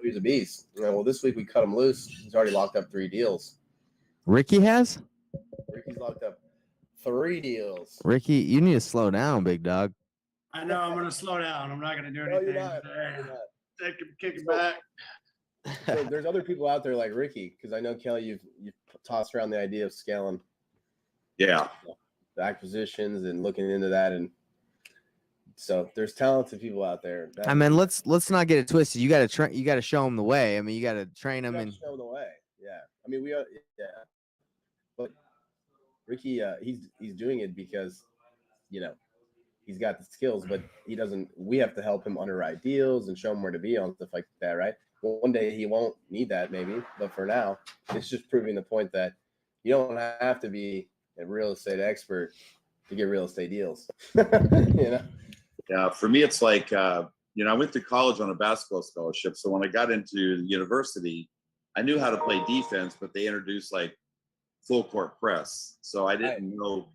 he's a beast. Well, this week we cut him loose. He's already locked up 3 deals. Ricky has? Ricky's locked up 3 deals. Ricky, you need to slow down, big dog. I know I'm going to slow down. I'm not going to do No, anything. you're not. You're not. Kick it back. So there's other people out there like Ricky, because I know, Kelly, you've tossed around the idea of scaling. Yeah. The acquisitions and looking into that, and so there's talented people out there. I mean, let's not get it twisted. You got to show them the way. I mean, you got to train them and show them the way. Yeah, I mean, we are. Yeah, but Ricky, he's doing it because, he's got the skills, but he doesn't. We have to help him underwrite deals and show him where to be on stuff like that, right? Well, one day he won't need that, maybe, but for now, it's just proving the point that you don't have to be a real estate expert to get real estate deals. Yeah, for me, it's like, I went to college on a basketball scholarship. So when I got into the university, I knew how to play defense, but they introduced like full court press. So I didn't know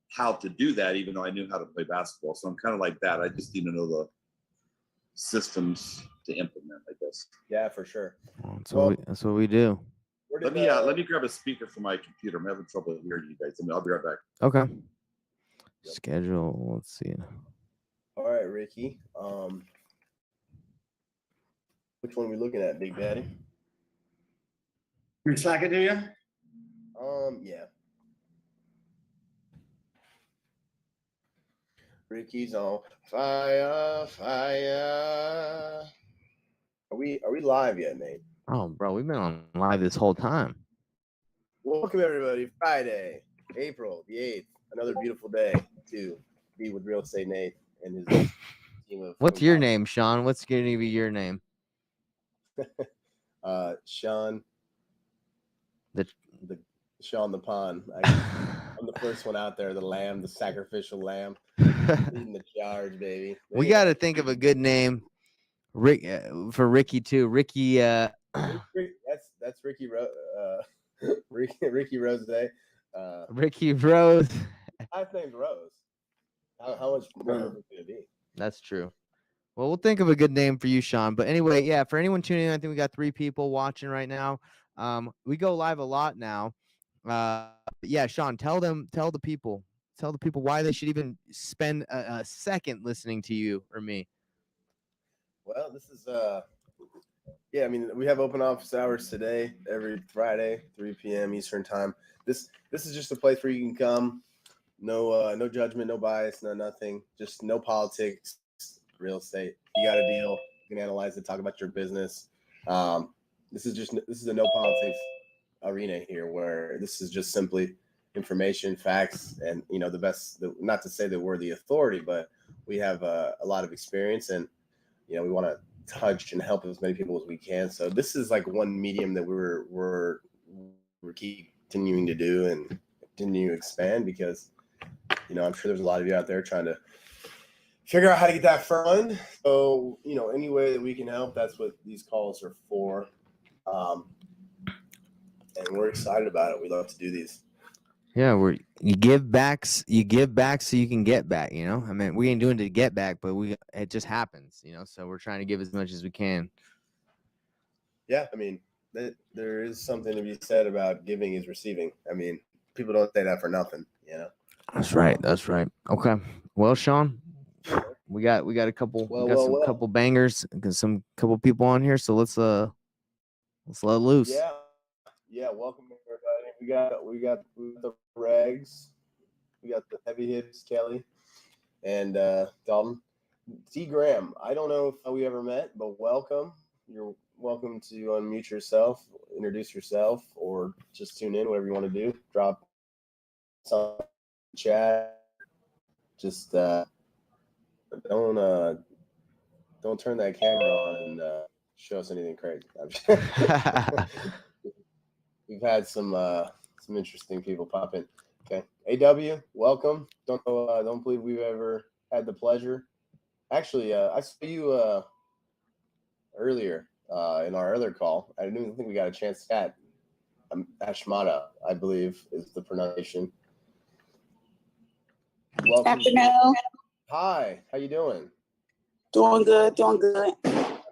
how to do that, even though I knew how to play basketball. So I'm kind of like that. I just need to know the systems to implement, I guess. Yeah, for sure. That's what we do. Let me grab a speaker for my computer. I'm having trouble hearing you guys. I'll be right back. Okay. Schedule. Let's see. All right, Ricky. Which one are we looking at, Big Daddy? Can we slack it to you? Yeah. Ricky's on fire. Are we live yet, Nate? Oh, bro, we've been on live this whole time. Welcome, everybody. Friday, April the 8th. Another beautiful day to be with Real Estate Nate and his team of. What's your name, Sean? What's going to be your name? Sean. The Sean the Pond. I'm the first one out there. The lamb, the sacrificial lamb, leading the charge, baby. We got to think of a good name, for Ricky too. Ricky. That's Ricky Ricky Rose Day. Ricky Rose. I named Rose. How much more is it gonna be? That's true. Well, we'll think of a good name for you, Sean. But anyway, yeah, for anyone tuning in, I think we got 3 people watching right now. We go live a lot now. Yeah, Sean, tell the people why they should even spend a second listening to you or me. Well, this is I mean, we have open office hours today, every Friday, 3 p.m. Eastern time. This is just a place where you can come. No judgment, no bias, no nothing. Just no politics, real estate. You got a deal, you can analyze it, talk about your business. This is a no politics arena here, where this is just simply information, facts, and the best. Not to say that we're the authority, but we have a lot of experience, and we want to touch and help as many people as we can. So this is like one medium that we're continuing to do and continue to expand, because I'm sure there's a lot of you out there trying to figure out how to get that fund. So any way that we can help, that's what these calls are for. And we're excited about it. We love to do these. Yeah, you give back so you can get back. I mean, we ain't doing it to get back, but it just happens. So we're trying to give as much as we can. Yeah, I mean, there is something to be said about giving is receiving. I mean, people don't say that for nothing. That's right. Okay. Well, Sean, we got a couple. Couple bangers, couple people on here. So let's let loose. Yeah. Welcome everybody. We got the Regs. We got the heavy hitters, Kelly and Dalton. T. Graham. I don't know if we ever met, but welcome. You're welcome to unmute yourself, introduce yourself, or just tune in, whatever you want to do. Drop some chat. Just don't turn that camera on and show us anything crazy. We've had some interesting people pop in. Okay, AW, welcome. Don't believe we've ever had the pleasure. Actually, I saw you earlier in our other call. I didn't even think we got a chance to chat. Ashmata, I believe, is the pronunciation. Welcome. Afternoon. Hi, how you doing? Doing good.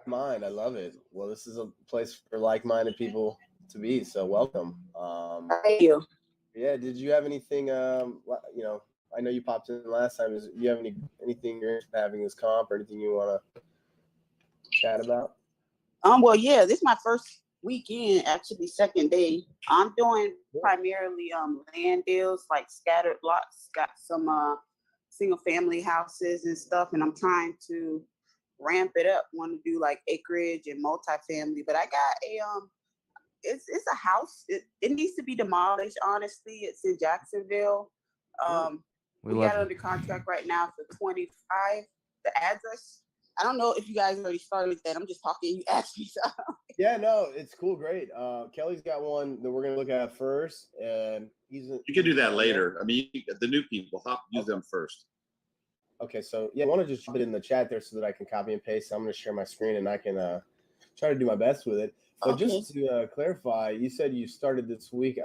mind. I love it. Well, this is a place for like-minded people to be. So welcome. Thank you. Yeah. Did you have anything? You know, I know you popped in last time. Do you have anything you're interested in having this comp or anything you want to chat about? Well, yeah, this is my first weekend, actually second day. I'm doing primarily land deals, like scattered blocks, got some single family houses and stuff, and I'm trying to ramp it up. Want to do like acreage and multifamily, but I got a it's a house. It needs to be demolished, honestly. It's in Jacksonville. We got it under contract right now for 25. The address, I don't know if you guys already started that. I'm just talking. You asked me so. Yeah, no, it's cool, great. Kelly's got one that we're gonna look at first, and You can do that later. I mean, the new people, use them first. Okay, so yeah, I want to just put it in the chat there so that I can copy and paste. So I'm gonna share my screen and I can try to do my best with it. But just to clarify, you said you started this week.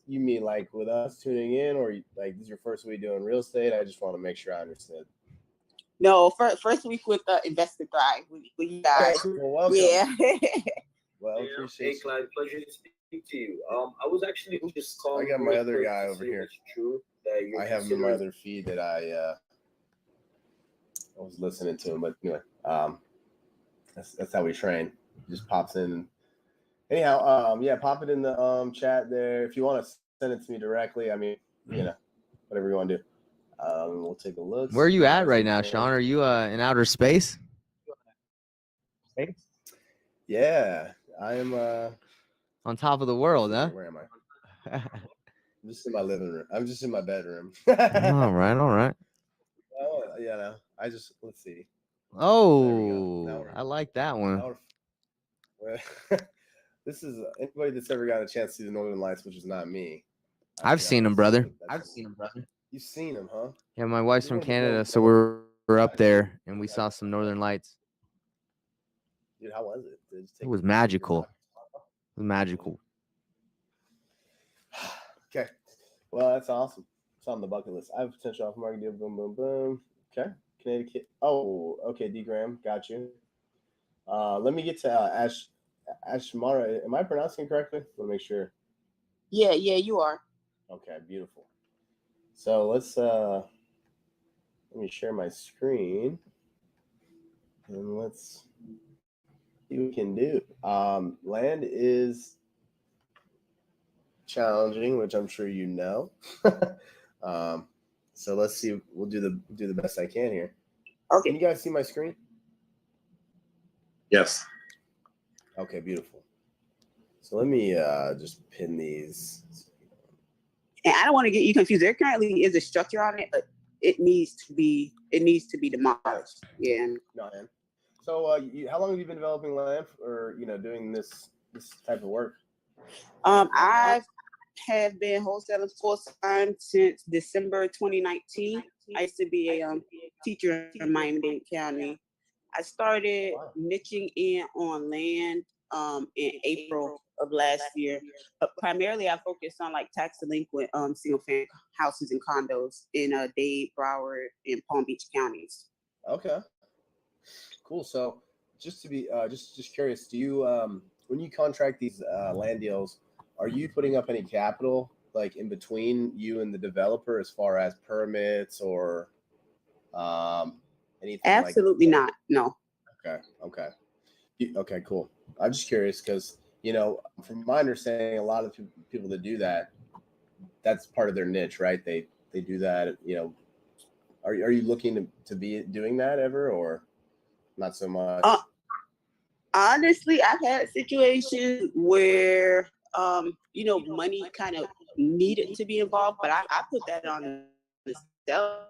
You mean like with us tuning in, or like this is your first week doing real estate? I just want to make sure I understood. No, first week with Investor Thrive with you guys. Okay, well, welcome. Yeah. Well, Hey, appreciate Clyde, pleasure to speak to you. I was actually just calling. I got my real other quick guy to over see if here. it's true that you're I have him in my other feed that I was listening to him, but anyway, that's how we train. He just pops in. Anyhow, yeah, pop it in the chat there if you want to send it to me directly. I mean, you know, whatever you want to do. We'll take a look. Where are you at right now, Sean? Are you in outer space? Yeah, I am. On top of the world, huh? Where am I? I'm just in my living room. I'm just in my bedroom. All right, all right. Oh, yeah, no, let's see. Oh, I like that one. This is anybody that's ever got a chance to see the Northern Lights, which is not me. I've seen them, brother. I've seen them, brother. You've seen them, huh? Yeah, my wife's You're from one of the Canada, ones so that- we're up there and we saw some Northern Lights. Dude, how was it? Did It was magical. It was magical. Okay. Well, that's awesome. It's on the bucket list. I have a potential off market deal. Boom, boom, boom. Okay. Connecticut. Oh, okay. D Graham. Got you. Let me get to Ashmara. Am I pronouncing it correctly? Let me make sure. Yeah, you are. Okay, beautiful. So let me share my screen and let's see what we can do. Land is challenging, which I'm sure you know. So let's see. We'll do the best I can here. Okay. Can you guys see my screen? Yes. Okay, beautiful. So let me just pin these. And I don't want to get you confused. There currently is a structure on it, but it needs to be demolished. Yeah. No, man. So how long have you been developing land or doing this type of work? I have been wholesaling full time since December 2019. I used to be a teacher in Miami-Dade County. I started niching in on land in April of last year. But primarily, I focused on like tax delinquent single family houses and condos in Dade, Broward, and Palm Beach counties. Okay, cool. So just to be just curious, do you when you contract these land deals, are you putting up any capital like in between you and the developer as far as permits or anything? Absolutely not. No. Okay. Okay, cool. I'm just curious because from my understanding, a lot of people that do that, that's part of their niche, right? They do that. Are you looking to be doing that ever or not so much? Honestly, I've had situations where money kind of needed to be involved, but I put that on the self.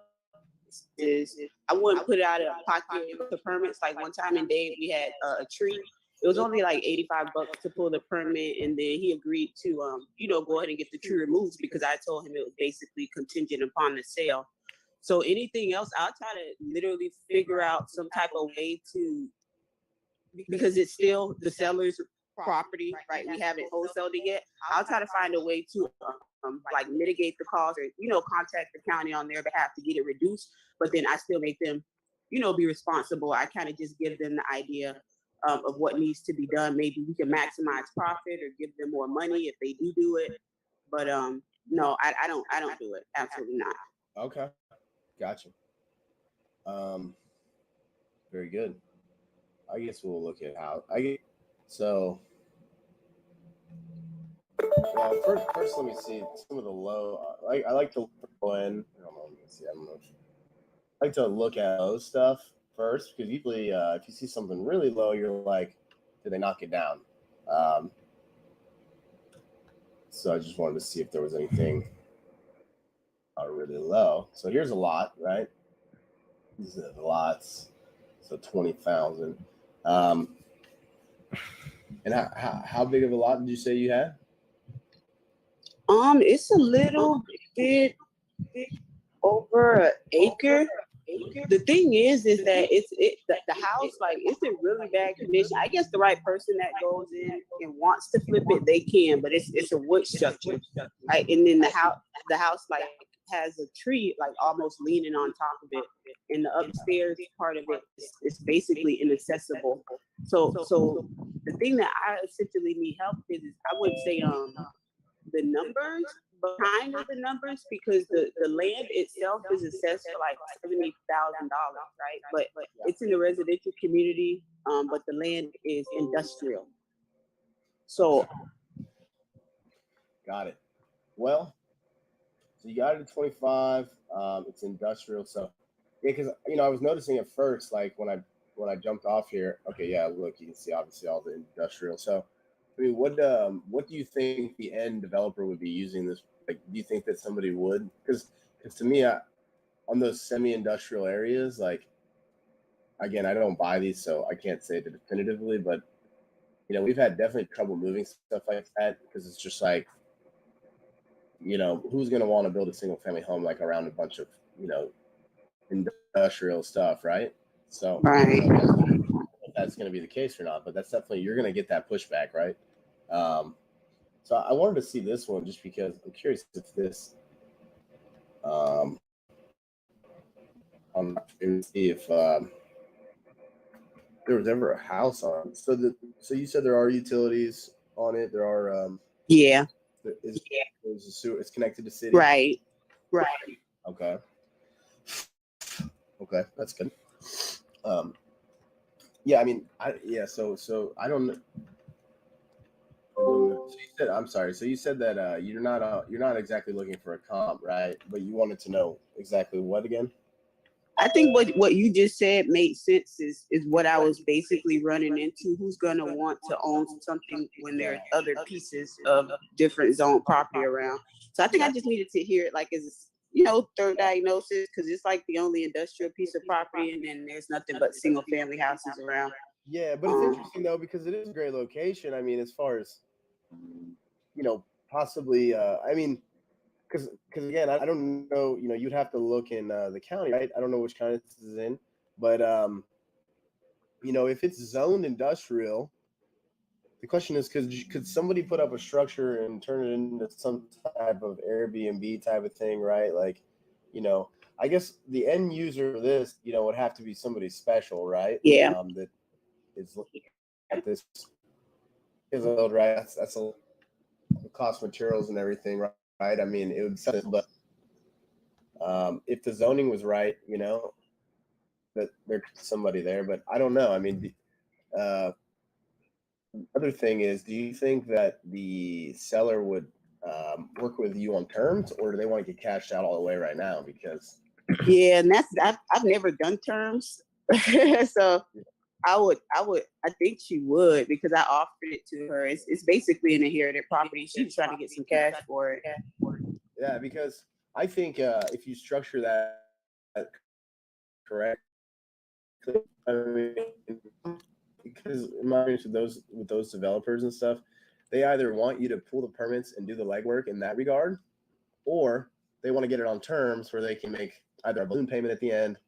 I wouldn't put it out of pocket for permits. Like one time in Dade, we had a tree. It was only like $85 to pull the permit, and then he agreed to go ahead and get the tree removed because I told him it was basically contingent upon the sale. So anything else, I'll try to literally figure out some type of way to, because it's still the seller's property, right? We haven't wholesaled it yet. I'll try to find a way to like mitigate the cost or contact the county on their behalf to get it reduced. But then I still make them be responsible. I kind of just give them the idea of what needs to be done. Maybe we can maximize profit or give them more money if they do it. But no, I don't do it. Absolutely not. Okay, gotcha. Very good. I guess we'll look at how I get. So, first, let me see some of the low. I like to go in. I don't know. Let me see. I don't know. I like to look at low stuff first because usually, if you see something really low, you're like, did they knock it down? So I just wanted to see if there was anything really low. So here's a lot, right? These are the lots. So 20,000. And how big of a lot did you say you had? It's a little bit over an acre. The thing is that the house, like, it's in really bad condition. I guess the right person that goes in and wants to flip it, they can, but it's a wood structure, right? And then the house like has a tree like almost leaning on top of it, and the upstairs part of it is basically inaccessible. So the thing that I essentially need help with is, I would say the numbers behind the numbers, because the land itself is assessed for like $70,000, right? But it's in a residential community, but the land is industrial. So Got it. Well, so you got it at 25. It's industrial. So yeah, because I was noticing at first, like when I jumped off here. Okay, yeah, look, you can see obviously all the industrial. So I mean, what do you think the end developer would be using this? Like, do you think that somebody would? Because to me, on those semi-industrial areas, like, again, I don't buy these, so I can't say it definitively, but we've had definitely trouble moving stuff like that because it's just like, who's going to want to build a single family home like around a bunch of industrial stuff, right? So right. I don't know if that's going to be the case or not, but that's definitely, you're going to get that pushback, right? So I wanted to see this one just because I'm curious if this see if there was ever a house on. So you said there are utilities on it. There are Yeah. There's a sewer. It's connected to city. Right. Okay, that's good. Yeah, I mean, So I don't know. So you said, I'm sorry. So you said that you're not exactly looking for a comp, right? But you wanted to know exactly what again? I think what you just said made sense. Is what I was basically running into. Who's gonna want to own something when there are other pieces of different zone property around? So I think I just needed to hear it like as third diagnosis, because it's like the only industrial piece of property, and then there's nothing but single family houses around. Yeah, but it's interesting though because it is a great location. I mean, as far as possibly. I mean, because again, I don't know. You'd have to look in the county, right? I don't know which county this is in, but if it's zoned industrial, the question is, could somebody put up a structure and turn it into some type of Airbnb type of thing, right? Like, I guess the end user of this, would have to be somebody special, right? Yeah. That is looking at this is a little right. That's a cost materials and everything, right? I mean, it would sell it, but if the zoning was right, that there's somebody there, but I don't know. I mean, the other thing is, do you think that the seller would work with you on terms, or do they want to get cashed out all the way right now? Because and I've never done terms, so I think she would, because I offered it to her. It's basically an inherited property. She was trying to get some cash for it. Yeah, because I think if you structure that correctly, I mean, because in my experience with those developers and stuff, they either want you to pull the permits and do the legwork in that regard, or they want to get it on terms where they can make either a balloon payment at the end,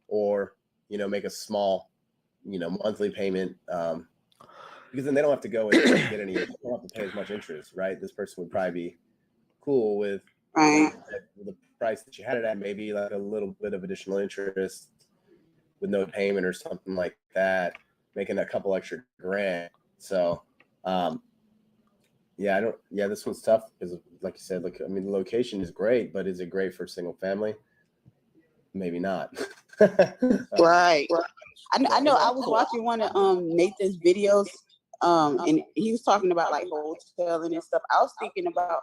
or make a small monthly payment, because then they don't have to go and get any, they don't have to pay as much interest, right? This person would probably be cool with the price that you had it at, maybe like a little bit of additional interest with no payment or something like that. making a couple extra grand. So, yeah, this one's tough because, like you said, look, I mean, the location is great, but is it great for single family? Maybe not. Right. I know I was watching one of Nathan's videos, and he was talking about like wholesaling and stuff. I was thinking about,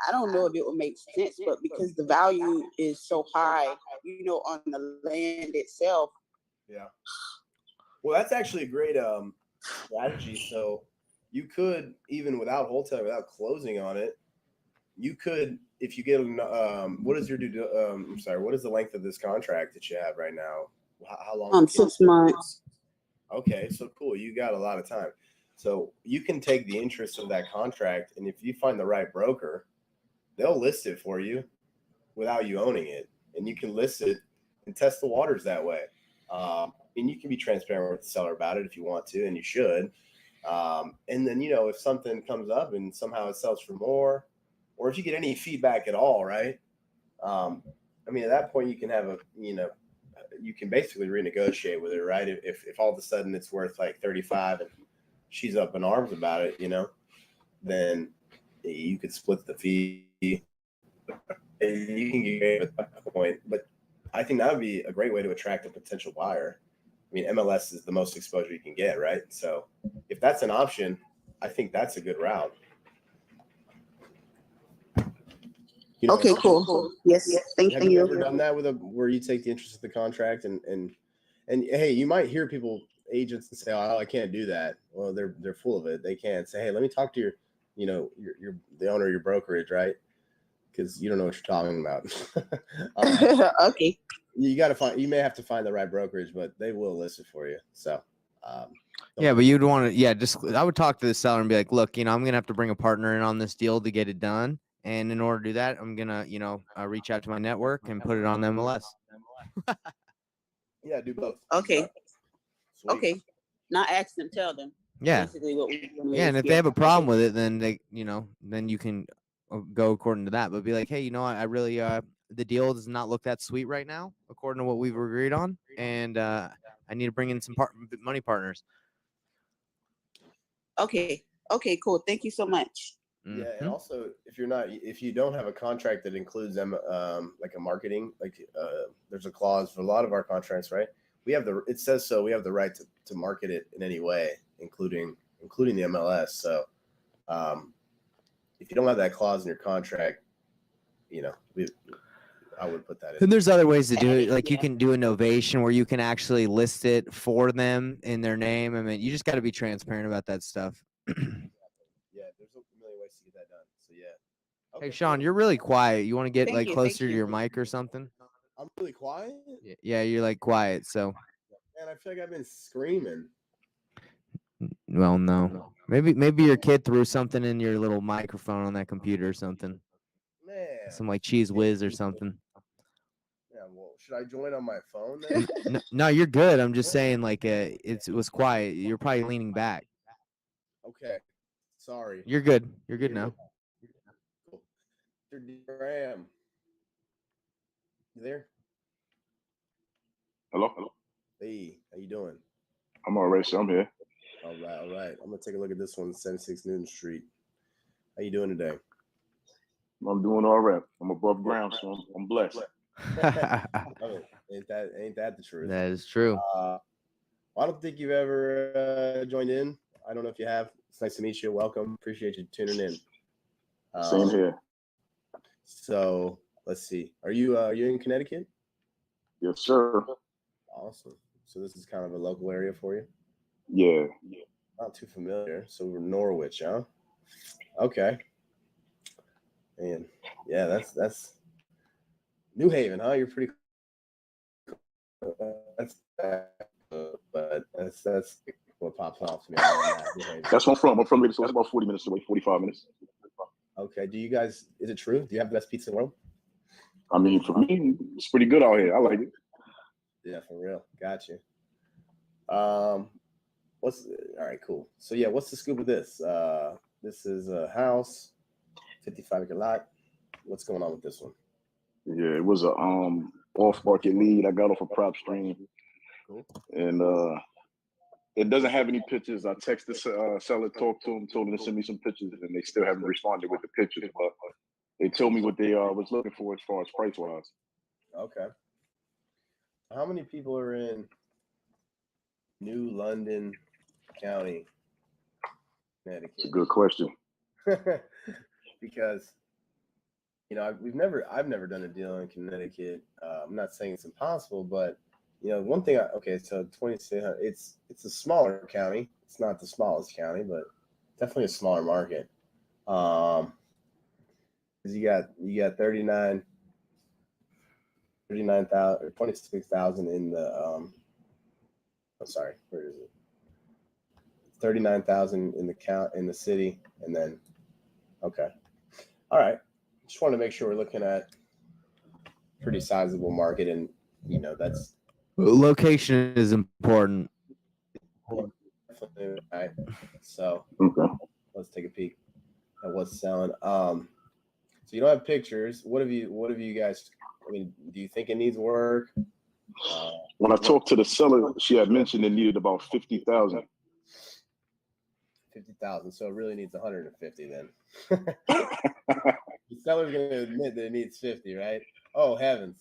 I don't know if it would make sense, but because the value is so high, you know, on the land itself. Yeah. Well, that's actually a great strategy. So you could, even without wholesaling, without closing on it, you could, if you get what is your what is the length of this contract that you have right now? How long? 6 months. Okay, so cool. You got a lot of time. So you can take the interest of that contract, and if you find the right broker, they'll list it for you without you owning it, and you can list it and test the waters that way. And you can be transparent with the seller about it if you want to, and you should. And then, you know, if something comes up and somehow it sells for more, or if you get any feedback at all, right? I mean, at that point, you can have you can basically renegotiate with her, right? If all of a sudden it's worth like 35 and she's up in arms about it, you know, then you could split the fee. You can get at that point, but I think that would be a great way to attract a potential buyer. I mean, MLS is the most exposure you can get, right? So if that's an option, I think that's a good route. You know, Okay, cool. Yes, thank have you. you ever done that where you take the interest of the contract and hey, you might hear agents and say, "Oh, I can't do that." Well, they're full of it. They can't say, "Hey, let me talk to your the owner of your brokerage," right? Because you don't know what you're talking about. Okay. You may have to find the right brokerage, but they will list it for you. So, yeah, but you'd want to, I would talk to the seller and be like, look, I'm going to have to bring a partner in on this deal to get it done. And in order to do that, I'm going to, reach out to my network and put it on the MLS. Yeah, do both. Okay. Sweet. Okay. Not ask them, tell them. Yeah. Basically what we're doing Yeah. And is, if they have a problem with it, then then you can go according to that, but be like, hey, I really, the deal does not look that sweet right now, according to what we've agreed on. And, I need to bring in some money partners. Okay. Okay, cool. Thank you so much. Yeah, Mhm. and also if you don't have a contract that includes them like a marketing, there's a clause for a lot of our contracts, right? It says so we have the right to market it in any way, including the MLS. So if you don't have that clause in your contract, I would put that in. And there's other ways to do it. Like you can do a novation where you can actually list it for them in their name. I mean, you just got to be transparent about that stuff. Yeah, there's a million ways to get that done. So yeah. Hey, Okay, Sean, cool. you're really quiet. You want to get Thank you, closer thank to you. your mic or something? I'm really quiet, Yeah, you're like quiet. So, and I feel like I've been screaming. well, no. Maybe your kid threw something in your little microphone on that computer or something. Man. Some like Cheese Whiz or something. Yeah, well, should I join on my phone then? No, you're good. I'm just saying, like, it was quiet. You're probably leaning back. Okay. Sorry. You're good. You're good now. Cool. Mr. Graham. You there? Hello? Hey, how you doing? I'm all right, so I'm here. All right. I'm gonna take a look at this one, 76 Newton Street. How you doing today? I'm doing all right. I'm above ground, so I'm blessed. Oh, ain't that the truth? That is true. I don't think you've ever joined in. I don't know if you have. It's nice to meet you. Welcome. Appreciate you tuning in. Same here. So let's see. Are you in Connecticut? Yes, sir. Awesome. So this is kind of a local area for you? Yeah. Not too familiar. So we're Norwich, huh? Okay. Man, yeah, that's New Haven, huh? You're pretty. But that's what pops off to me. That's where I'm from. I'm from Minnesota. It's about 40 minutes away, 45 minutes. Okay. Do you guys? Is it true? Do you have the best pizza in the world? I mean, for me, it's pretty good out here. I like it. Yeah, for real. Got you. All right, cool. So yeah, what's the scoop of this? This is a house, 55-acre lot. What's going on with this one? Yeah, it was a off-market lead. I got off a prop stream. Cool. And It doesn't have any pictures. I texted seller, talked to him, told him to send me some pictures, and they still haven't responded with the pictures. But they told me what they was looking for as far as price wise. Okay. How many people are in New London County, Connecticut? It's a good question. Because I've never done a deal in Connecticut. I'm not saying it's impossible, but one thing. So 2600. It's a smaller county. It's not the smallest county, but definitely a smaller market. Because you got 39,000 or 26,000 in the. I'm sorry. Where is it? 39,000 in the city, and then. Okay. All right. Just want to make sure we're looking at pretty sizable market, and that's Location is important. definitely right. So Okay. let's take a peek at what's selling. So you don't have pictures. What have you guys? I mean, do you think it needs work? When I talked to the seller, she had mentioned it needed about 50,000. 50,000. So it really needs 150 then. The seller's going to admit that it needs 50, right? Oh, heavens.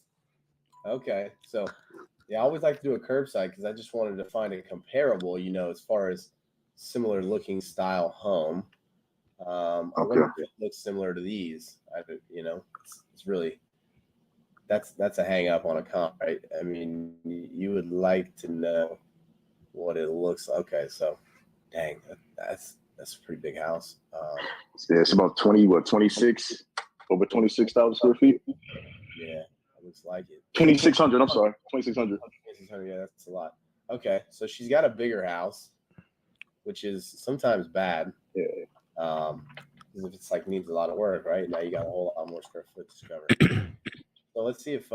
Okay. So, yeah, I always like to do a curbside because I just wanted to find a comparable, as far as similar looking style home. I wonder if it looks similar to these. It's really, that's a hang up on a comp, right? I mean, you would like to know what it looks like. Okay. So, dang, that's a pretty big house. Yeah, it's about 26, over 26,000 square feet. Yeah, it looks like it. 2,600. I'm sorry, 2,600. 2,600. Yeah, that's a lot. Okay, so she's got a bigger house, which is sometimes bad. Yeah. Because if it's needs a lot of work, right? Now you got a whole lot more square foot to cover. So let's see if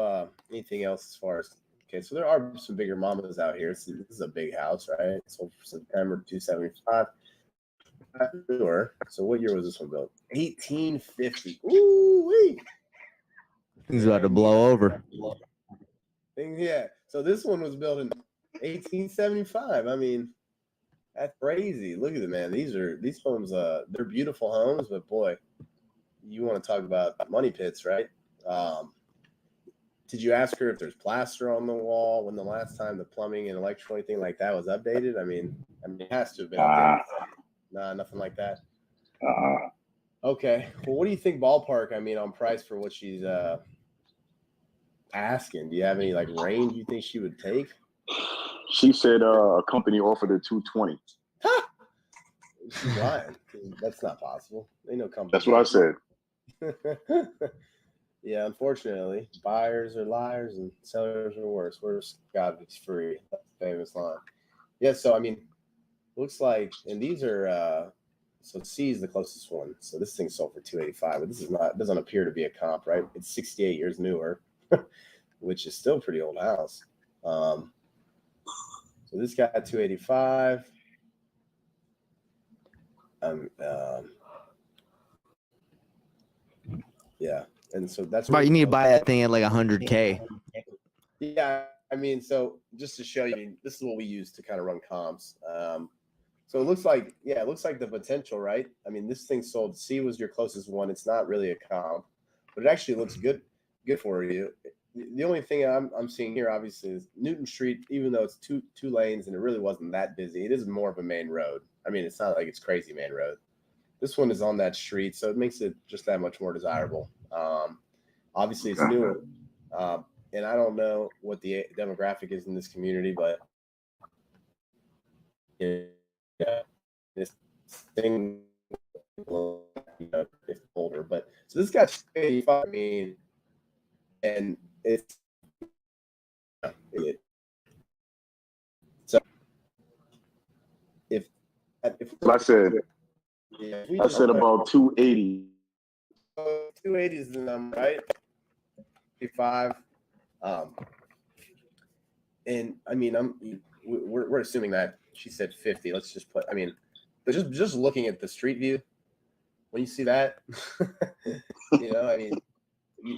anything else as far as. Okay, so there are some bigger mamas out here. So this is a big house, right? Sold for September 275. Sure. So what year was this one built? 1850. Ooh wee. Things about to blow over. Yeah. So this one was built in 1875. I mean, that's crazy. Look at it, man. These homes. They're beautiful homes, but boy, you want to talk about money pits, right? Did you ask her if there's plaster on the wall when the last time the plumbing and electrical anything like that was updated? I mean, it has to have been updated. Nah, nothing like that. Okay. Well, what do you think ballpark? I mean, on price for what she's asking? Do you have any range you think she would take? She said a company offered her 220. She's lying. That's not possible. Ain't no company. That's what I said. Yeah, unfortunately, buyers are liars and sellers are worse. Worse, God, it's free. That's the famous line. Yeah, so I mean, looks like, and these are so C is the closest one. So this thing sold for 285, but this is not, doesn't appear to be a comp, right? It's 68 years newer, which is still a pretty old house. So this got 285. Yeah, and so that's But you need to buy that thing at $100K. Yeah, I mean, so just to show you, I mean, this is what we use to kind of run comps. So it looks like, it looks like the potential, right? I mean, this thing sold. C was your closest one. It's not really a comp, but it actually looks good for you. The only thing I'm seeing here, obviously, is Newton Street. Even though it's two lanes and it really wasn't that busy, it is more of a main road. I mean, it's not like it's crazy main road. This one is on that street, so it makes it just that much more desirable. Obviously, it's newer, and I don't know what the demographic is in this community, but this thing, it's older. But so this got 85. I mean, and it's so if I said, yeah, I said about 280. 280 is the number, right? 55. And I mean, we're assuming that she said 50. Let's just put. I mean, but just looking at the street view, when you see that, I mean,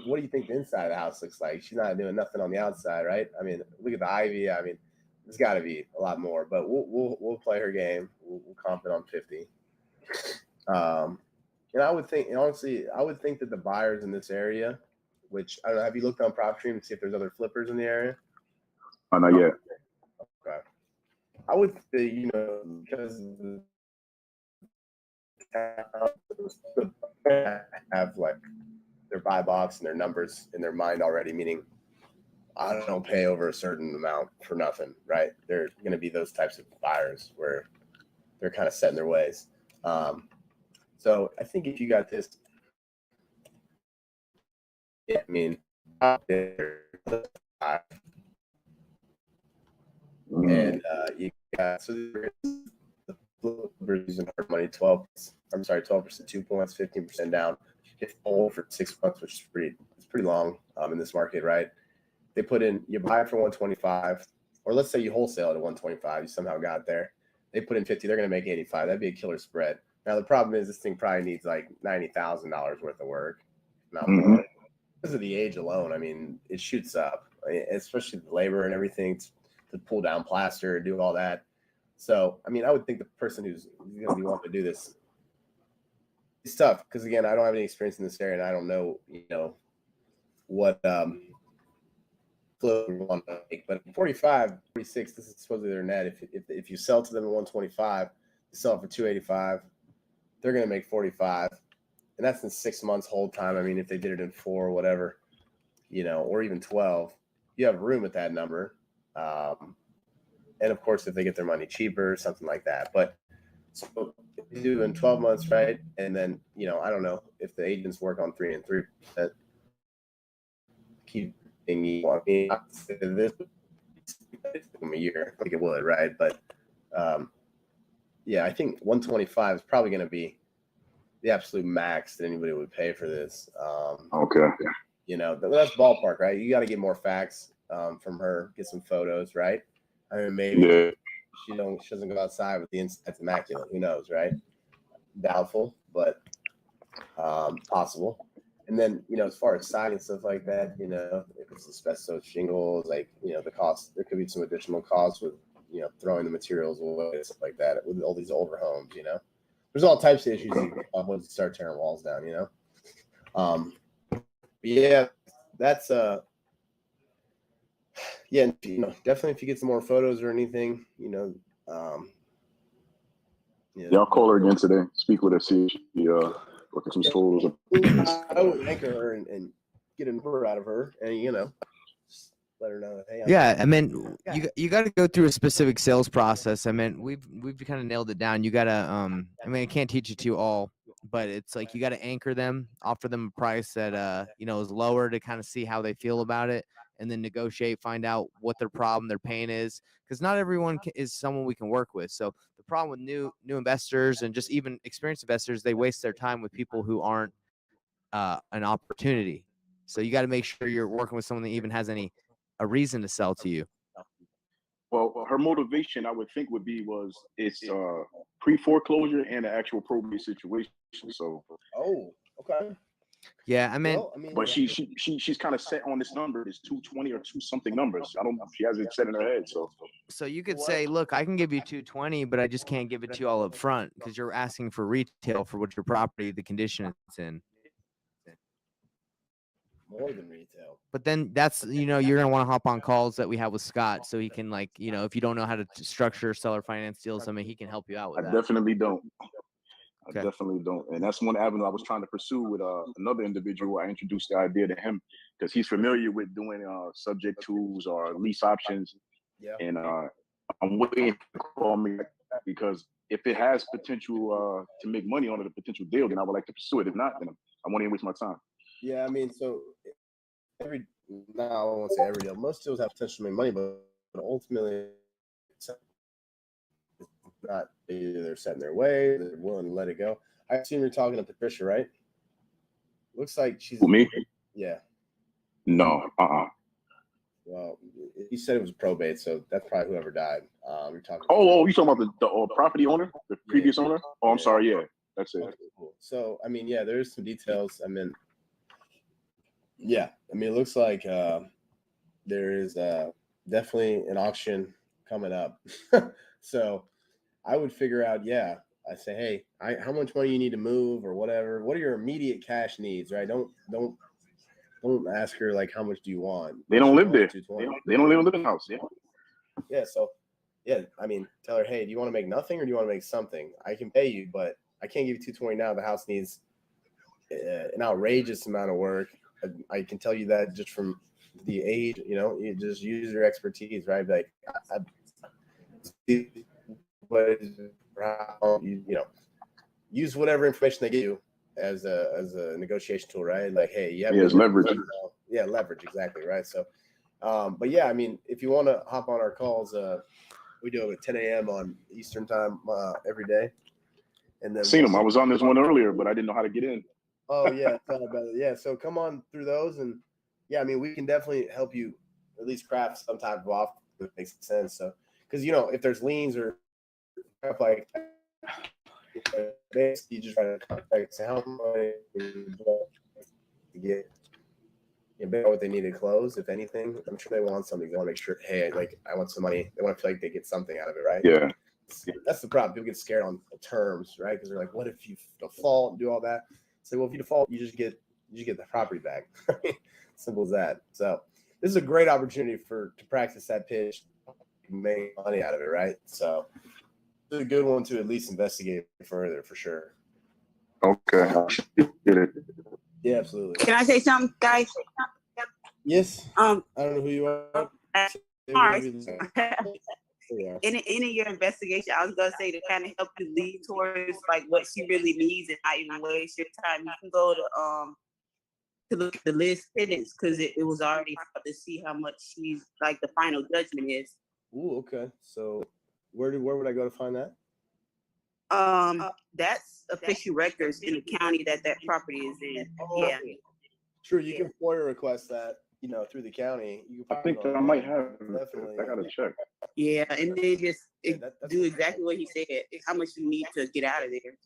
what do you think the inside of the house looks like? She's not doing nothing on the outside, right? I mean, look at the ivy. I mean, There's got to be a lot more, but we'll play her game. We'll comp it on 50. And I would think, and honestly, I would think that the buyers in this area, which I don't know, have you looked on PropStream to see if there's other flippers in the area? Not yet. Okay. I would say, because have like their buy box and their numbers in their mind already, meaning I don't pay over a certain amount for nothing, right? They're going to be those types of buyers where they're kind of set in their ways. So I think if you got this, yeah, I mean, and you got the flippers using hard money 12%, 2 points, 15% down. Get full for 6 months, which is pretty long in this market, right? They put in, you buy it for 125, or let's say you wholesale it at 125, you somehow got there. They put in 50, they're going to make 85. That'd be a killer spread. Now the problem is this thing probably needs like $90,000 worth of work, not more. Because of the age alone, I mean, it shoots up, especially the labor and everything to pull down plaster and do all that. So, I mean, I would think the person who's going to be wanting to do this, it's tough because again, I don't have any experience in this area, and I don't know, what flow we want to make. But 45, 46, this is supposedly their net. If you sell to them at 125, you sell it for 285, they're going to make 45, and that's in 6 months hold time. I mean, if they did it in 4 or whatever, or even 12, you have room at that number. And of course, if they get their money cheaper, something like that. But so if you do in 12 months, right? And then, I don't know if the agents work on 3 and 3%, keep thinking, this a year, I think it would, right? But yeah, I think 125 is probably going to be the absolute max that anybody would pay for this. Okay. That's ballpark, right? You got to get more facts from her, get some photos, right? I mean, maybe she doesn't go outside with the inside's immaculate. Who knows, right? Doubtful, but possible. And then, as far as siding and stuff like that, if it's asbestos shingles, like, the cost, there could be some additional costs with, throwing the materials away, stuff like that with all these older homes, There's all types of issues once you start tearing walls down, Yeah, that's yeah, definitely if you get some more photos or anything, Yeah, I'll call her again today. Speak with her, see if she look at some photos. I would anchor her and get a number out of her, and just let her know that, hey. Yeah, I mean, you got to go through a specific sales process. I mean, we've kind of nailed it down. You got to I mean, I can't teach it to you all, but it's like you got to anchor them, offer them a price that is lower to kind of see how they feel about it, and then negotiate, find out what their problem, their pain is, because not everyone is someone we can work with. So the problem with new investors and just even experienced investors, they waste their time with people who aren't an opportunity. So you got to make sure you're working with someone that even has a reason to sell to you. Well, her motivation, I would think, it's pre-foreclosure and an actual probate situation. So. Oh, okay. Yeah, I mean, but she's kind of set on this number. It's 220 or 2 something numbers. I don't know. She has it set in her head. So you could say, look, I can give you 220, but I just can't give it to you all up front because you're asking for retail for what your property, the condition it's in. More than retail. But then that's, you're going to want to hop on calls that we have with Scott so he can, like, if you don't know how to structure seller finance deals, I mean, he can help you out with that. Definitely don't. Okay. I definitely don't. And that's one avenue I was trying to pursue with another individual. I introduced the idea to him because he's familiar with doing subject tools or lease options. Yeah. And I'm waiting to call me because if it has potential to make money on it, a potential deal, then I would like to pursue it. If not, then I won't even waste my time. Yeah, I mean, so I won't say every deal. Most deals have potential to make money, but ultimately, it's not either they're set in their way, they're willing to let it go. I assume you're talking to Patricia, right? Looks like she's. Who, me? Yeah. No. Well, you said it was probate, so that's probably whoever died. You're talking. Oh, you talking about the property owner, the previous owner? Oh, I'm sorry. Yeah, that's it. Okay, cool. So, I mean, yeah, there's some details. I mean, yeah, I mean, it looks like there is definitely an auction coming up. So I would figure out, yeah, I say, hey, how much money you need to move or whatever. What are your immediate cash needs, right? Don't ask her like how much do you want. They don't live She there. wants They 220. don't live in a living house. Yeah. Yeah, so yeah, I mean, tell her, hey, do you want to make nothing or do you want to make something? I can pay you, but I can't give you 220 now. The house needs an outrageous amount of work. I can tell you that just from the age, you just use your expertise, right? Like, use whatever information they give you as a negotiation tool, right? Like, hey, you have it's leverage. Yeah, leverage, exactly, right? So, but yeah, I mean, if you want to hop on our calls, we do it at 10 a.m. on Eastern time every day. And then Seen them. I was on this one earlier, but I didn't know how to get in. Oh yeah, tell about it. Yeah, so come on through those, and yeah, I mean, we can definitely help you at least craft some type of offer that makes sense. So, because if there's liens or stuff like that, basically you just try to contact say how much to get. What they need to close, if anything. I'm sure they want something. They want to make sure, hey, like I want some money. They want to feel like they get something out of it, right? Yeah. That's the problem. People get scared on terms, right? Because they're like, what if you default and do all that? So, well, if you default, you just get the property back. Simple as that. So this is a great opportunity to practice that pitch, make money out of it, right? So it's a good one to at least investigate further for sure. Okay. Get it. Yeah, absolutely. Can I say something, guys? Yes. I don't know who you are. In your investigation, I was gonna say to kind of help you lead towards like what she really needs and not even waste your time. You can go to look at the list tenants because it was already out to see how much she's like the final judgment is. Ooh, okay. So where would I go to find that? That's official records in the county that property is in. Yeah. True, you can FOIA request that, through the county. You can I think that I might have. Definitely. I gotta check. Yeah, and they just that's do exactly what he said. How much you need to get out of there.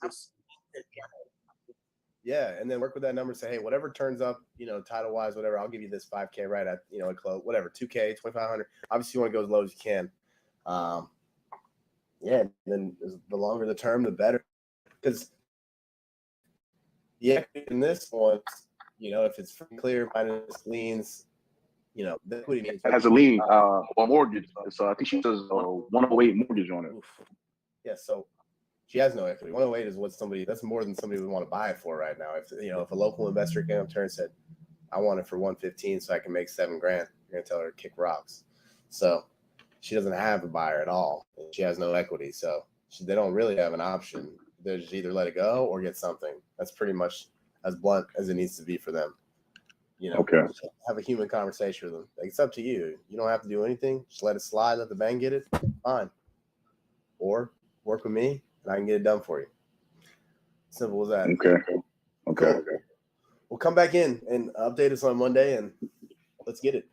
Yeah, and then work with that number. Say, hey, whatever turns up, title wise, whatever, I'll give you this $5K right at, a close, whatever, $2K, $2,500. Obviously, you want to go as low as you can. Yeah, and then the longer the term, the better. Because yeah, in this one, if it's free clear minus liens, the equity means It has a lien on mortgage. So I think she does a 108 mortgage on it. Oof. Yeah, so she has no equity. 108 is what that's more than somebody would want to buy it for right now. If a local investor came up to her and said, I want it for 115 so I can make $7,000, you're gonna tell her to kick rocks. So she doesn't have a buyer at all. She has no equity. So they don't really have an option. They just either let it go or get something. That's pretty much as blunt as it needs to be for them. Okay. Have a human conversation with them. Like, it's up to you. You don't have to do anything. Just let it slide. Let the bank get it. Fine. Or work with me and I can get it done for you. Simple as that. Okay. We'll come back in and update us on Monday and let's get it.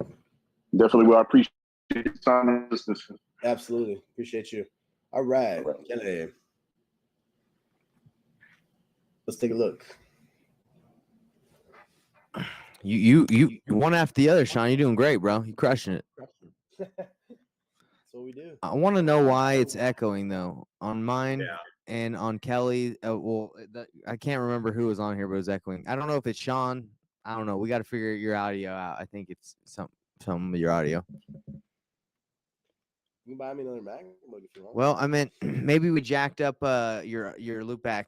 Definitely. Well, I appreciate your time and listeners. Absolutely. Appreciate you. All right. Kelly. Let's take a look. You one after the other, Sean. You're doing great, bro. You're crushing it. That's what we do. I want to know why it's echoing though on mine and on Kelly. I can't remember who was on here, but it was echoing. I don't know if it's Sean. I don't know. We got to figure your audio out. I think it's some of your audio. You can buy me another MacBook if you want. Well, I meant maybe we jacked up your loopback.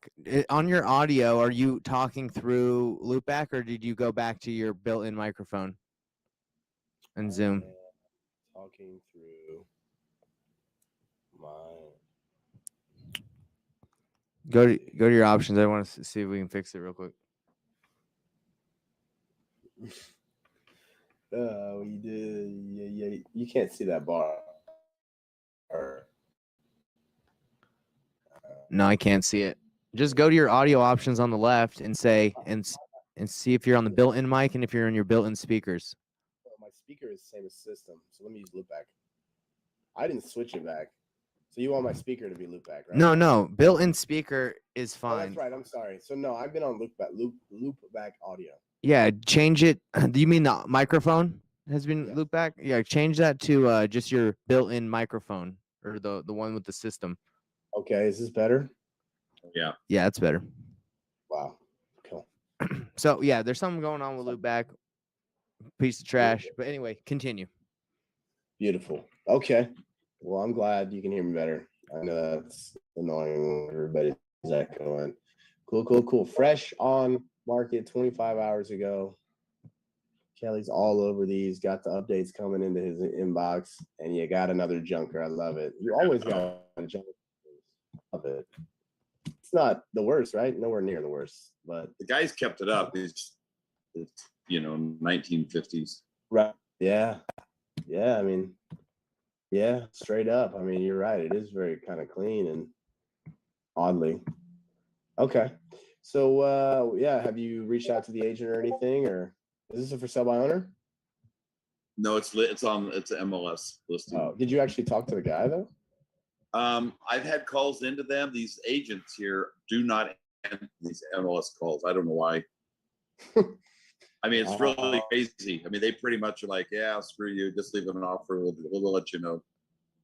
On your audio, are you talking through loopback or did you go back to your built-in microphone and Zoom? Talking through my Go to your options. I want to see if we can fix it real quick. you did. Yeah. You can't see that bar. No, I can't see it. Just go to your audio options on the left and say and see if you're on the built-in mic and if you're in your built-in speakers. My speaker is the same as system, so let me use loopback. I didn't switch it back, so you want my speaker to be loopback, right? No, built-in speaker is Oh, fine. that's right. I'm sorry. So no, I've been on loopback audio. Yeah, change it. Do you mean the microphone? has been Yeah. looped back? Yeah, change that to just your built-in microphone or the one with the system. Okay, is this better? Yeah. Yeah, that's better. Wow. Cool. So yeah, there's something going on with loopback. Piece of trash. But anyway, continue. Beautiful. Okay. Well, I'm glad you can hear me better. I know that's annoying when everybody's echoing. Cool. Fresh on market 25 hours ago. Kelly's all over these, got the updates coming into his inbox, and you got another junker. I love it. You always got a junker. Love it. It's not the worst, right? Nowhere near the worst, but The guy's kept it up. It's 1950s. right. Yeah. I mean, yeah, straight up. I mean, you're right. It is very kind of clean and oddly. Okay. So yeah, have you reached out to the agent or anything, or is this a for sale by owner? No, it's lit. It's an MLS listing. Oh, did you actually talk to the guy though? I've had calls into them. These agents here do not end these MLS calls. I don't know why. I mean, it's really crazy. I mean, they pretty much are like, yeah, screw you. Just leave them an offer. We'll let you know.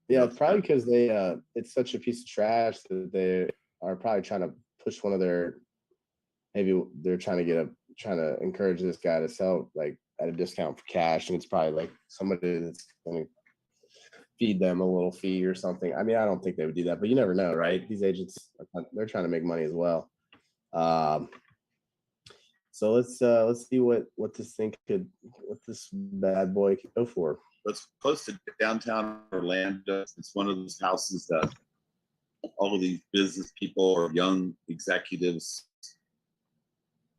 Yeah, it's probably because they it's such a piece of trash that they are probably trying to push one of their, maybe they're trying to encourage this guy to sell like at a discount for cash, and it's probably like somebody that's going to feed them a little fee or something. I mean, I don't think they would do that, but you never know, right? These agents, they're trying to make money as well. So let's see what this bad boy could go for. It's close to downtown Orlando. It's one of those houses that all of these business people or young executives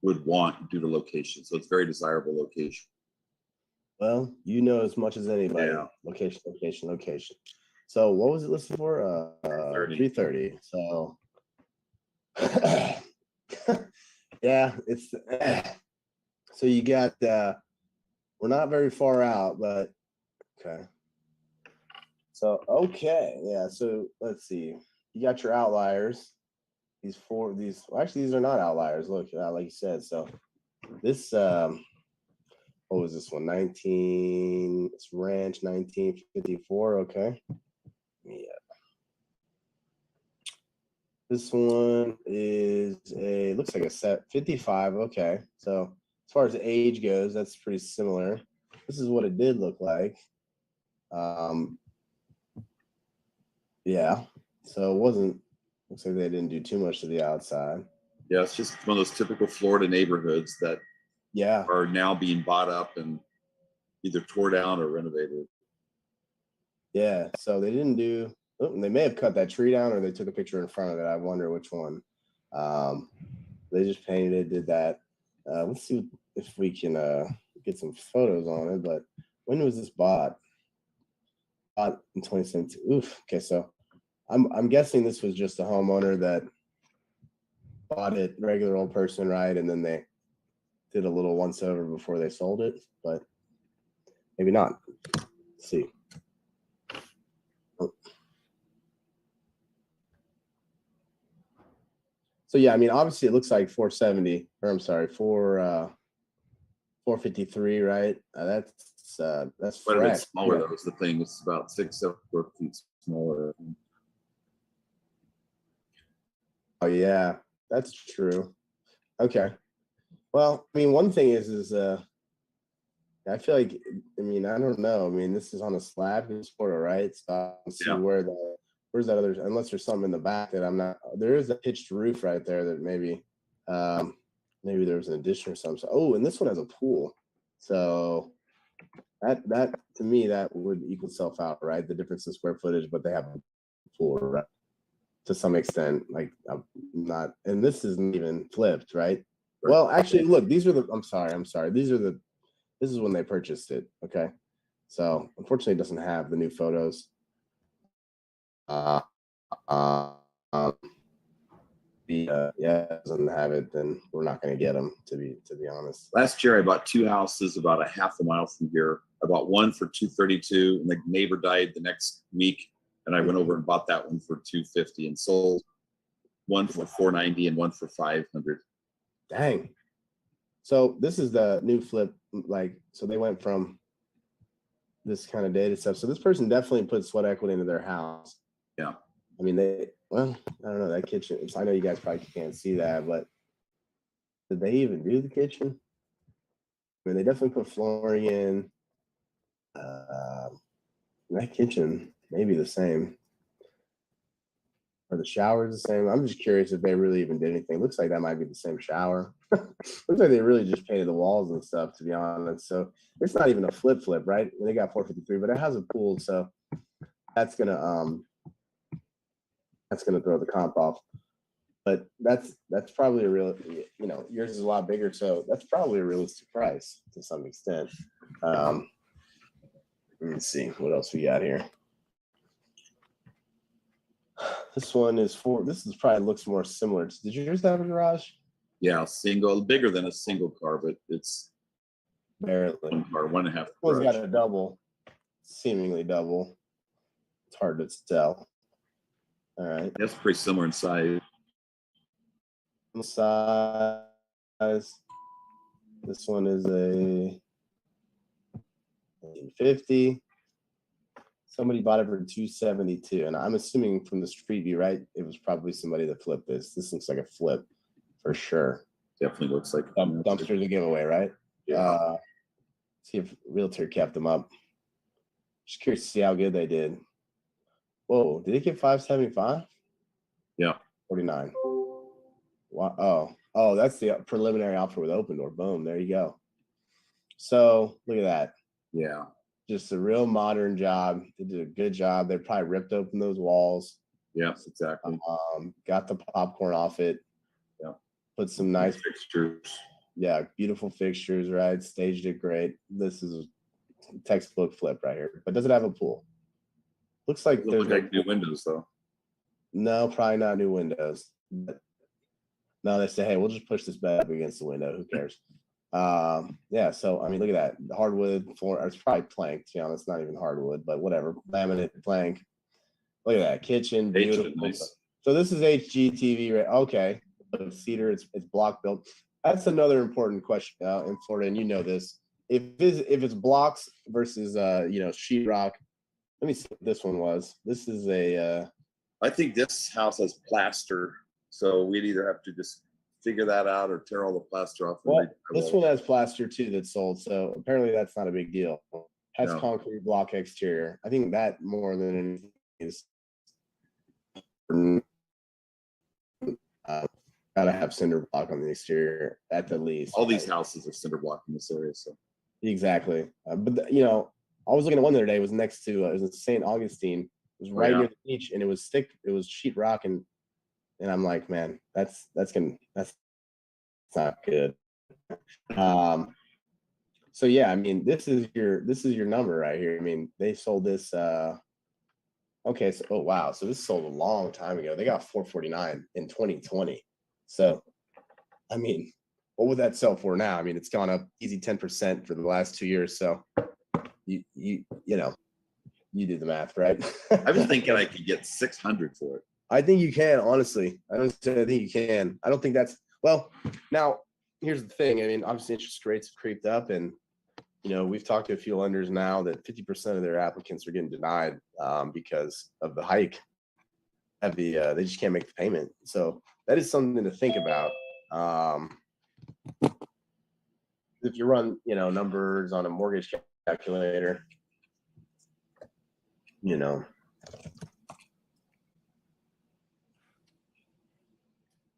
would want due to location. So it's a very desirable location. Well, you know as much as anybody. Yeah. Location. So what was it listed for? 330. 330. So yeah, it's so you got we're not very far out, but okay. So yeah, so let's see. You got your outliers. Well, actually these are not outliers. Look, like you said. So this what was this one? It's Ranch 1954. Okay. Yeah. This one looks like a set 55. Okay. So as far as the age goes, that's pretty similar. This is what it did look like. Yeah. So it looks like they didn't do too much to the outside. Yeah, it's just one of those typical Florida neighborhoods that are now being bought up and either tore down or renovated. Yeah. So they didn't do. They may have cut that tree down, or they took a picture in front of it. I wonder which one. They just painted it, did that. Let's see if we can get some photos on it. But when was this bought? Bought in 2017. Oof. Okay, so I'm guessing this was just a homeowner that bought it, regular old person, right? And then they did a little once over before they sold it, but maybe not. Let's see. So yeah, I mean, obviously it looks like 470, or I'm sorry, 453, right? That's Quite a bit fresh. smaller. Yeah. That was the thing. It's about 6-7 feet smaller. Oh yeah, that's true. Okay. Well, I mean, one thing is I feel like, I mean, I don't know. I mean, this is on a slab in Florida, right? So I don't see where's that other, unless there's something in the back that I'm not, there is a pitched roof right there that maybe there was an addition or something. So, oh, and this one has a pool. So that to me, that would equal itself out, right? The difference in square footage, but they have a pool, right? To some extent, like I'm not, and this isn't even flipped, right? Well, actually, look, these are the, I'm sorry. This is when they purchased it. Okay. So unfortunately it doesn't have the new photos. It doesn't have it, then we're not going to get them, to be honest. Last year I bought 2 houses about a half a mile from here. I bought one for $232, and the neighbor died the next week, and I went over and bought that one for $250 and sold one for $490 and one for $500. Dang. So this is the new flip, like, so they went from this kind of data stuff. So this person definitely put sweat equity into their house. Yeah. I mean, I don't know, that kitchen. I know you guys probably can't see that, but did they even do the kitchen? I mean, they definitely put flooring in. That kitchen may be the same. Are the showers the same? I'm just curious if they really even did anything. Looks like that might be the same shower. Looks like they really just painted the walls and stuff, to be honest. So it's not even a flip, right? And they got 453, but it has a pool, so that's gonna throw the comp off. But that's probably a real, yours is a lot bigger, so that's probably a realistic price to some extent. Let me see what else we got here. This one is this is probably looks more similar. Did yours have a garage? Yeah, single, bigger than a single car, but it's Barely. one car, 1.5 One's got garage. a double, seemingly double. It's hard to tell. All right. That's pretty similar in size. Size. This one is a 50. Somebody bought it for 272, and I'm assuming from the street view, right? It was probably somebody that flipped this. This looks like a flip for sure. Definitely looks like Dumpster's a giveaway, right? Yeah. See if Realtor kept them up. Just curious to see how good they did. Whoa, did it get 575? Yeah. 49. Wow. Oh, that's the preliminary offer with Open Door. Boom, there you go. So look at that. Yeah. Just a real modern job. They did a good job. They probably ripped open those walls. Yes, exactly. Got the popcorn off it. Yeah. Put some nice fixtures. Yeah, beautiful fixtures, right? Staged it great. This is a textbook flip right here. But does it have a pool? Looks like there's Look like new windows though. No, probably not new windows. But no, they say, hey, we'll just push this bed up against the window. Who cares? Yeah, so I mean, look at that. Hardwood floor, or it's probably plank, to be honest, not even hardwood, but whatever. Laminate plank. Look at that. Kitchen, beautiful. Nice. So this is HGTV, right? Okay. Cedar, it's block built. That's another important question in Florida, and you know this. If it's blocks versus sheetrock. Let me see what this one was. This is a I think this house has plaster, so we'd either have to just figure that out or tear all the plaster off. well, this one has plaster too that's sold, so apparently that's not a big deal. Has No. concrete block exterior. I think that more than anything is gotta have cinder block on the exterior at the least. All these houses are cinder block in this area, so Exactly. But I was looking at one the other day. It was next to it was in St. Augustine. It was right yeah. near the beach, and it was sheetrock, and I'm like, man, that's not good. So yeah, I mean, this is your number right here. I mean, they sold this. Okay, so oh wow, so this sold a long time ago. They got 449 in 2020. So, I mean, what would that sell for now? I mean, it's gone up easy 10% for the last 2 years. So, you do the math, right? I was thinking I could get 600 for it. I think you can, honestly. I think you can. I don't think that's well. Now, here's the thing. I mean, obviously, interest rates have creeped up, and we've talked to a few lenders now that 50% of their applicants are getting denied because of the hike. They just can't make the payment. So that is something to think about. If you run, numbers on a mortgage calculator,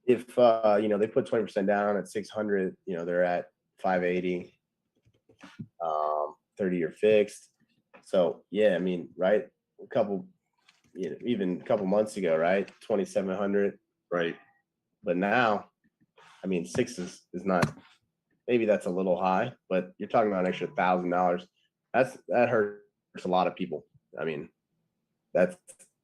if they put 20% down at 600, they're at 580, 30-year fixed. So yeah, I mean, right, even a couple months ago, right, 2,700, right? But now, I mean, 6 is not. Maybe that's a little high, but you're talking about an extra $1,000. That hurts a lot of people. I mean, that's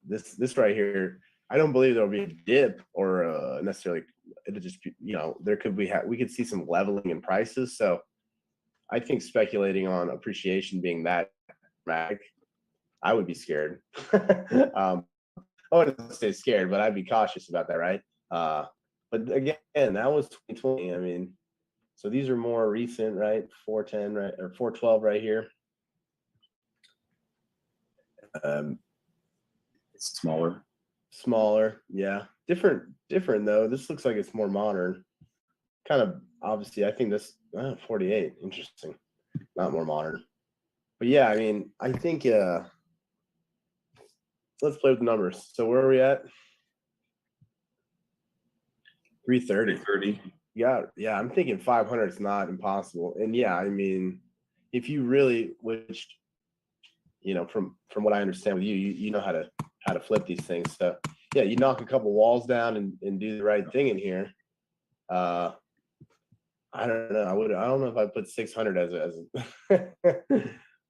this right here. I don't believe there'll be a dip or necessarily. It'll just be, there could be we could see some leveling in prices. So, I think speculating on appreciation being that dramatic, I would be scared. I wouldn't say scared, but I'd be cautious about that, right? But again, that was 2020. I mean, so these are more recent, right? 410, right, or 412 right here. It's smaller. Smaller, yeah. Different though. This looks like it's more modern. Kind of obviously, I think this 48. Interesting, not more modern. But yeah, I mean, I think let's play with the numbers. So where are we at? 330. 30. Yeah, I'm thinking 500 is not impossible. And yeah, I mean, if you really, which from what I understand with you, you know how to flip these things. So yeah, you knock a couple walls down and do the right thing in here. I don't know. I don't know if I put 600 as a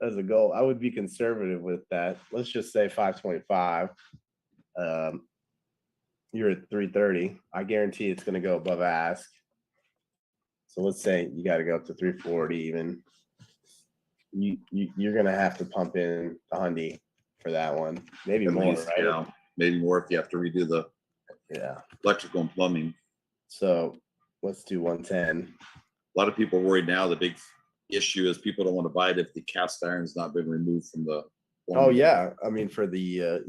as a goal. I would be conservative with that. Let's just say 525. You're at 330. I guarantee it's going to go above ask. So let's say you got to go up to 340 even. You're going to have to pump in the Hyundai for that one. Maybe At more, least, right? yeah, maybe more if you have to redo the Yeah. electrical and plumbing. So let's do 110. A lot of people are worried now. The big issue is people don't want to buy it if the cast iron's not been removed from the Oh plumbing. yeah. I mean for the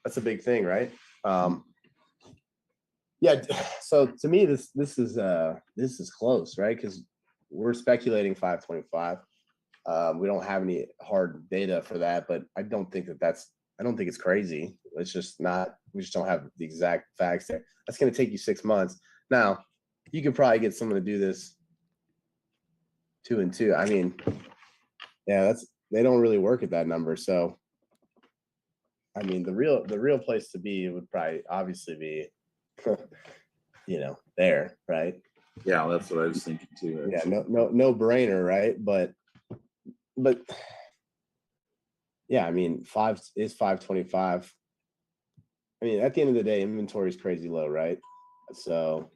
that's a big thing, right? Yeah, so to me this is close, right? Because we're speculating 525. We don't have any hard data for that, but I don't think it's crazy. It's just not, we just don't have the exact facts there. That's going to take you 6 months. Now, you could probably get someone to do this 2 and 2. I mean, yeah, they don't really work at that number. So, I mean, the real place to be would probably obviously be, there, right? Yeah, that's what I was thinking too. Yeah, no brainer, right? But yeah, I mean, 525. I mean, at the end of the day, inventory is crazy low, right? So,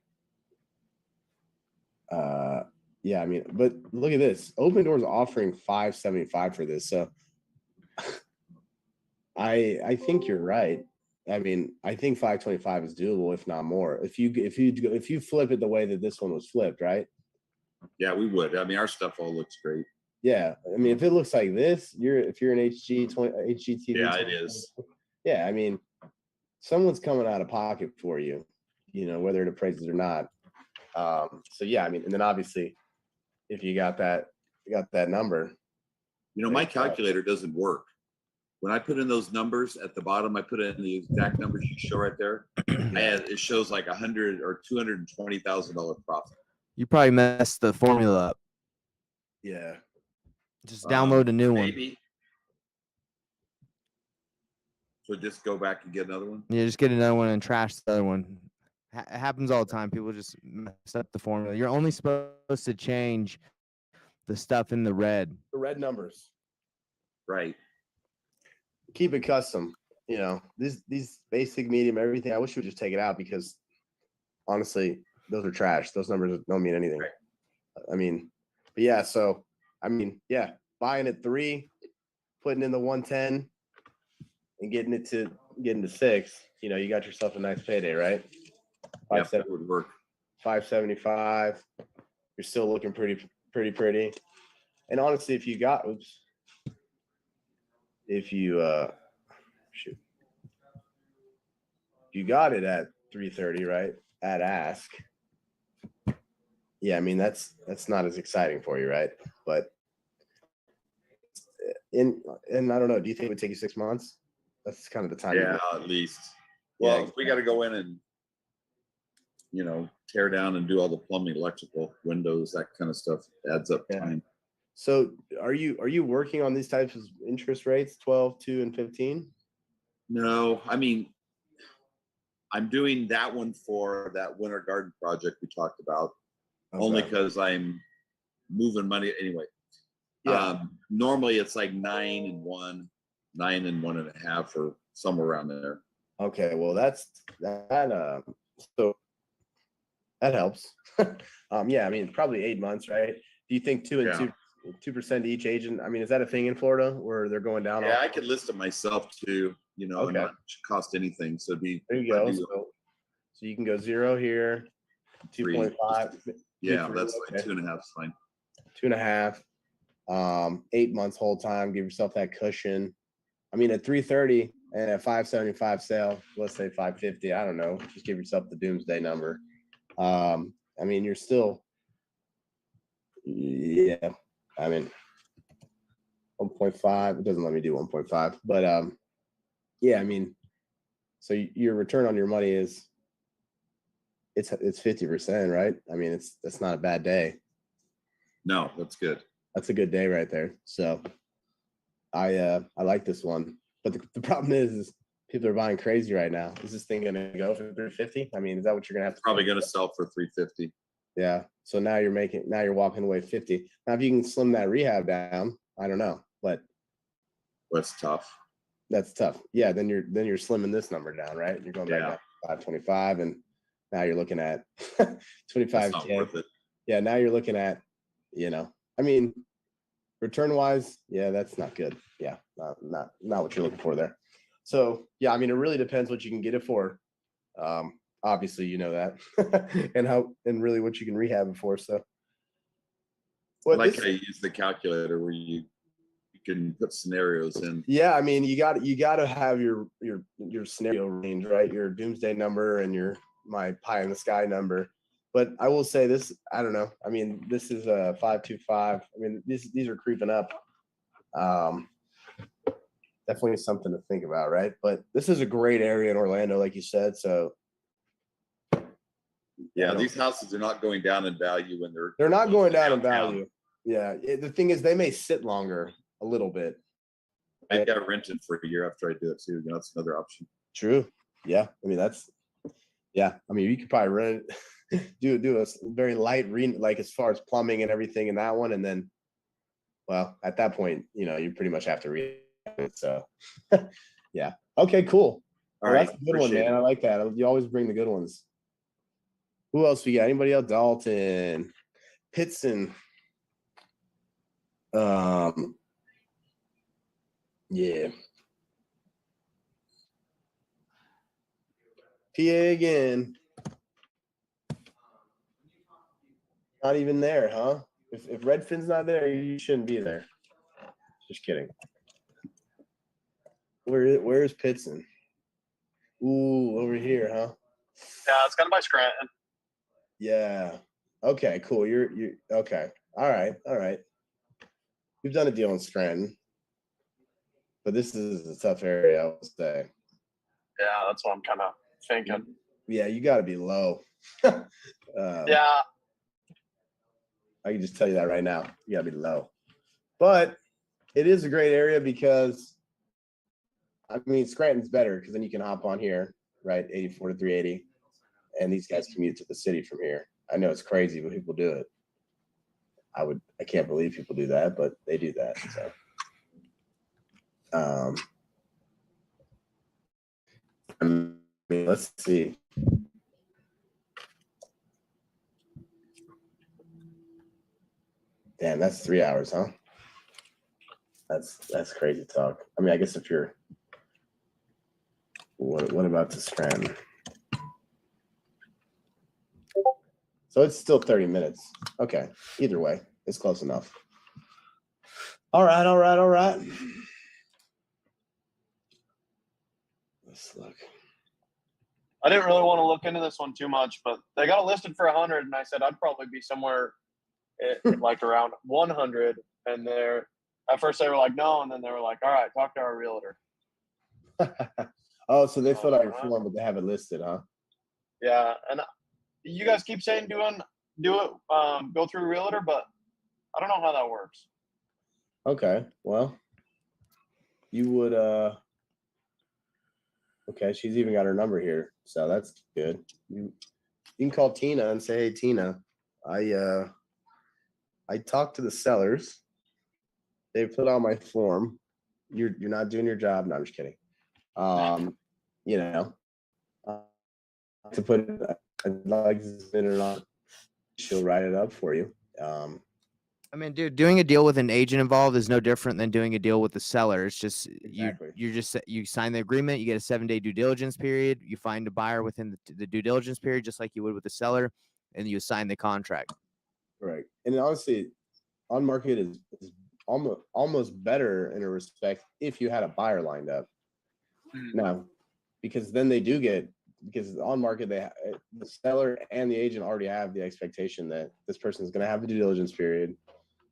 yeah, I mean, but look at this. Open Doors offering 575 for this. So, I think you're right. I mean, I think 525 is doable, if not more. If you flip it the way that this one was flipped, right? Yeah, we would. I mean, our stuff all looks great. Yeah, I mean, if it looks like this, if you're an HGTV, Yeah, it is. Yeah, I mean, someone's coming out of pocket for you, whether it appraises or not. So yeah, I mean, and then obviously, if you got that number, My calculator doesn't work. When I put in those numbers at the bottom, I put in the exact numbers you show right there. It shows like $100,000 or $220,000 profit. You probably messed the formula up. yeah. Just download a new one. Maybe. So just go back and get another one. Yeah, just get another one and trash the other one. It happens all the time. People just mess up the formula. You're only supposed to change the stuff in the red. The red numbers. Right. Keep it custom. These basic, medium, everything. I wish we would just take it out because honestly, those are trash. Those numbers don't mean anything. Right. I mean, but yeah, so I mean, yeah, buying at 3, putting in the 110 and getting to 6, you got yourself a nice payday, right? Yeah, that would work. 575. You're still looking pretty. And honestly, if you got it at 330, right? At ask. Yeah, I mean that's not as exciting for you, right? But and I don't know, do you think it would take you 6 months? That's kind of the time. Yeah, at least. Well, Yeah, if we got to go in and tear down and do all the plumbing, electrical, windows, that kind of stuff adds up Yeah. time. So are you working on these types of interest rates, 12, 2, and 15? No, I mean, I'm doing that one for that winter garden project we talked about, only Okay. because I'm moving money anyway. Yeah. Normally it's like 9 and 1, 9 and 1.5, or somewhere around there. Okay, well that so that helps. Yeah, I mean probably 8 months, right? Do you think 2 and Yeah. 2% each agent? I mean, is that a thing in Florida where they're going down? Yeah, I could list it myself too, and Okay. not cost anything. So it'd be There you go. So you can go 0 here, 2.5. Yeah, 2.3, that's okay. like 2.5 is fine. 2.5. 8 months whole time. Give yourself that cushion. I mean, at 330 and at 575 sale, let's say 550. I don't know. Just give yourself the doomsday number. I mean, you're still, yeah. I mean, 1.5. It doesn't let me do 1.5, but yeah. I mean, so your return on your money is it's 50%, right? I mean, that's not a bad day. No, that's good. That's a good day right there. So I like this one, but the problem is people are buying crazy right now. Is this thing gonna go for 350? I mean, is that what you're gonna have to Probably going to sell for 350. Yeah. So now you're walking away 50. Now if you can slim that rehab down, I don't know, but That's tough. that's tough. Yeah, then you're slimming this number down, right? You're going back down to 525, and now you're looking at That's not 25K. worth it. Yeah, now you're looking at, I mean, return wise, yeah, that's not good. Yeah, not what you're looking for there. So yeah, I mean, it really depends what you can get it for. Obviously, you know that, and really what you can rehab it for. So, I like how you use the calculator where you can put scenarios in. Yeah, I mean, you got to have your scenario range, right? Your doomsday number and my pie in the sky number. But I will say this, I don't know. I mean, this is a 525. I mean, these are creeping up. Definitely something to think about, right? But this is a great area in Orlando, like you said. So Yeah, these houses are not going down in value when they're not going down in downtown. value. Yeah, the thing is, they may sit longer a little bit. I got rented for a year after I do it too. That's another option. True. Yeah. I mean, I mean, you could probably rent it, do a very light like as far as plumbing and everything in that one. And then, well, at that point, you pretty much have to read it. So yeah. Okay, cool. All Well, right. that's a good one, appreciate man. it. I like that. You always bring the good ones. Who else we got? Anybody else? Dalton, Pitson. Yeah. PA again. Not even there, huh? If Redfin's not there, you shouldn't be there. Just kidding. Where's Pitson? Ooh, over here, huh? Yeah, it's kind of by Scranton. Yeah. Okay, cool. You're okay. All right. We've done a deal in Scranton, but this is a tough area, I would say. Yeah, that's what I'm kind of thinking. Yeah, you got to be low. Yeah, I can just tell you that right now. You got to be low. But it is a great area because, I mean, Scranton's better because then you can hop on here, right? 84 to 380. And these guys commute to the city from here. I know it's crazy, but people do it. I can't believe people do that, but they do that. So, I mean, let's see. Damn, that's 3 hours, huh? That's crazy talk. I mean, I guess if you're, what about the Scranton? So it's still 30 minutes. Okay. Either way, it's close enough. All right. Let's look. I didn't really want to look into this one too much, but they got it listed for 100, and I said I'd probably be somewhere like around 100. And at first they were like no, and then they were like, all right, talk to our realtor. Oh, so they filled out your form, but they have it listed, huh? Yeah, and you guys keep saying do it, go through a realtor, but I don't know how that works. Okay, well, you would okay, she's even got her number here, so that's good. You can call Tina and say, hey Tina, I talked to the sellers. They put out my form. You're not doing your job. No, I'm just kidding. To put like in or not, she'll write it up for you. I mean, dude, doing a deal with an agent involved is no different than doing a deal with the seller. It's just Exactly. you sign the agreement, you get a 7-day due diligence period, you find a buyer within the due diligence period, just like you would with the seller, and you sign the contract. Right. And honestly, on market is almost better in a respect if you had a buyer lined up. Now, because then they do get, because on market the seller and the agent already have the expectation that this person is going to have a due diligence period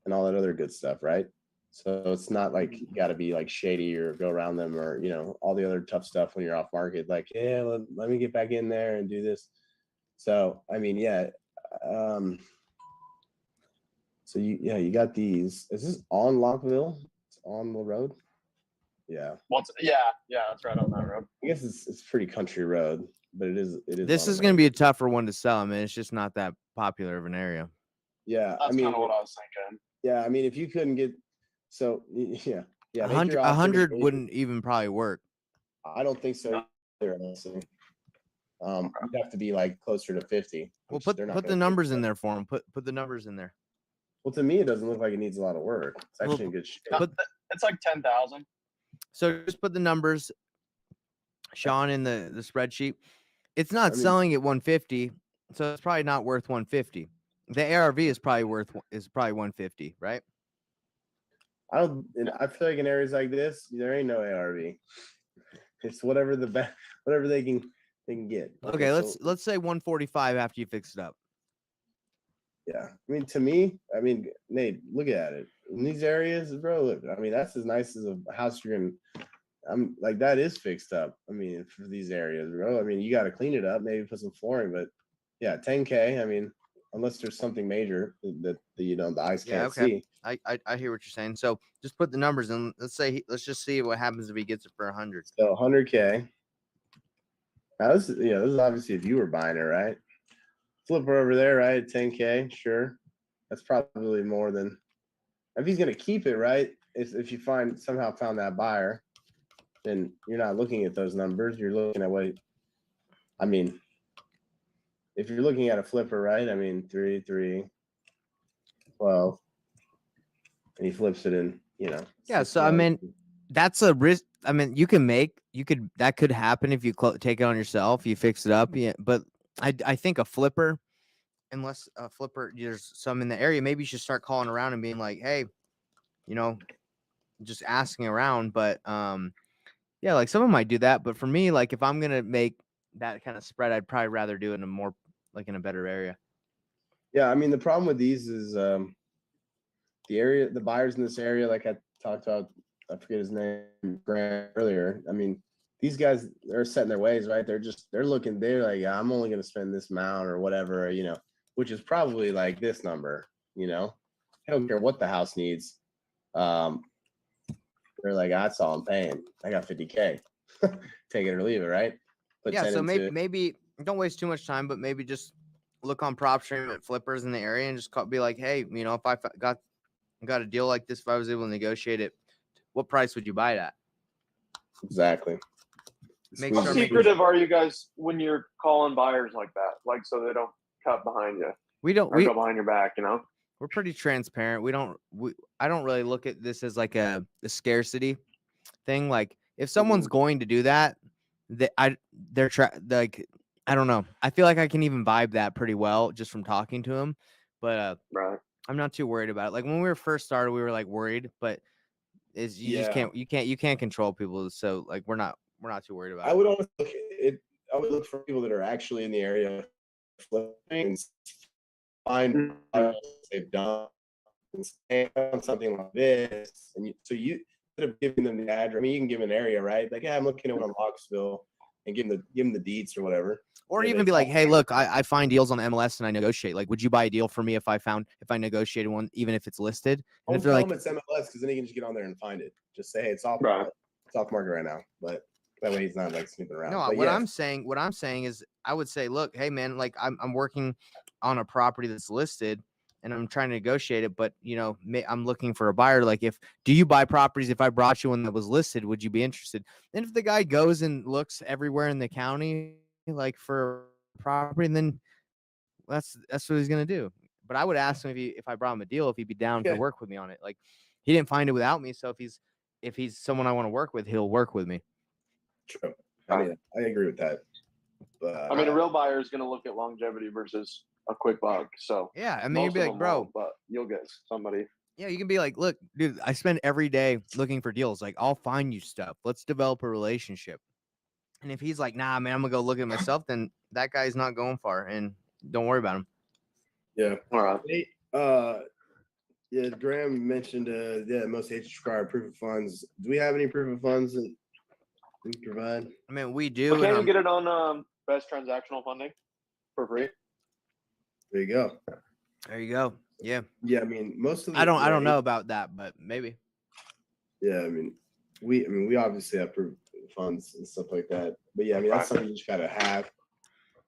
and all that other good stuff, right? So it's not like you got to be like shady or go around them or, you know, all the other tough stuff when you're off market. Like, yeah, let me get back in there and do this. So, I mean, yeah. So you got these. Is this on Lockville? It's on the road? Yeah. Yeah, that's right on that road. I guess it's pretty country road, but it is. This is going to be a tougher one to sell. I mean, it's just not that popular of an area. Yeah. That's I mean, kind of what I was thinking. yeah. I mean, if you couldn't get, so yeah. 100 wouldn't even probably work. I don't think so either, honestly. You'd have to be like closer to 50. Well, put the numbers in there for them. Put the numbers in there. Well, to me, it doesn't look like it needs a lot of work. It's actually in good shape. It's like 10,000. So just put the numbers, Sean, in the spreadsheet. It's not selling at 150, so it's probably not worth 150. The ARV is probably 150, right? I feel like in areas like this, there ain't no ARV. It's whatever they can get. Okay, let's say 145 after you fix it up. Yeah, I mean, to me, Nate, look at it. In these areas, bro, look, I mean, that's as nice as a house you're in. I'm like, that is fixed up. I mean, for these areas, bro. I mean, you got to clean it up, maybe put some flooring, but yeah, 10K. I mean, unless there's something major that the eyes can't see. I hear what you're saying. So just put the numbers in. Let's just see what happens if he gets it for 100. So 100K. Now this is obviously if you were buying it, right? Flip her over there, right? 10K, sure. That's probably more than if he's gonna keep it, right? If you somehow found that buyer, then you're not looking at those numbers. You're looking at if you're looking at a flipper, right? I mean, 3, 12, and he flips it in, Yeah. So I mean, that's a risk. I mean, that could happen if you take it on yourself, you fix it up. Yeah, but I think a flipper, unless a flipper, there's some in the area, maybe you should start calling around and being like, hey, just asking around. But yeah, like someone might do that. But for me, like if I'm gonna make that kind of spread, I'd probably rather do it in a more in a better area. Yeah, I mean the problem with these is the buyers in this area, like I talked about, I forget his name, Grant, earlier. I mean, these guys, they're set in their ways, right? They're like, yeah, I'm only going to spend this amount or whatever, which is probably like this number, I don't care what the house needs. They're like, that's all I'm paying. I got 50K. Take it or leave it, right? But yeah, so maybe don't waste too much time, but maybe just look on PropStream at flippers in the area and just be like, hey, if I got a deal like this, if I was able to negotiate it, what price would you buy it at? Exactly. How secretive are you guys when you're calling buyers like that? Like, so they don't cut behind you. We go behind your back, We're pretty transparent. I don't really look at this as like a scarcity thing. Like if someone's going to do that, I don't know. I feel like I can even vibe that pretty well just from talking to him, but right. I'm not too worried about it. Like when we were first started, we were like worried, but just can't control people. So like we're not too worried about it. I would always look for people that are actually in the area flipping and find they've done something like this. And so you instead of giving them the address, I mean, you can give an area, right? Like, yeah, I'm looking at one in Knoxville, and give them the deeds or whatever. Or even be like, hey, look, I find deals on MLS and I negotiate. Like, would you buy a deal for me if I negotiated one, even if it's listed? And if they're like, it's MLS, because then he can just get on there and find it. Just say, hey, it's off market right now. But that way he's not like snooping around. No, but what I'm saying is, I would say, look, hey man, like I'm working on a property that's listed and I'm trying to negotiate it, but I'm looking for a buyer. Like, do you buy properties? If I brought you one that was listed, would you be interested? And if the guy goes and looks everywhere in the county, like for property, and then that's what he's gonna do. But I would ask him if I brought him a deal, if he'd be down to work with me on it. Like he didn't find it without me, so if he's someone I want to work with, he'll work with me. True. I agree with that. But a real buyer is gonna look at longevity versus a quick buck. So yeah, I mean, you'd be like, bro, but you'll get somebody. Yeah, you can be like, look, dude, I spend every day looking for deals. Like, I'll find you stuff. Let's develop a relationship. And if he's like, nah, man, I'm gonna go look at it myself, then that guy's not going far. And don't worry about him. Yeah. All right. Hey, yeah, Graham mentioned most agents require proof of funds. Do we have any proof of funds that we can provide? I mean, we do. But and can't you I'm- get it on best transactional funding for free? There you go. there you go. Yeah. Yeah, I mean most of the I don't know about that, but maybe. Yeah, I mean we obviously have proof of funds and stuff like that. But yeah, I mean that's something you just gotta have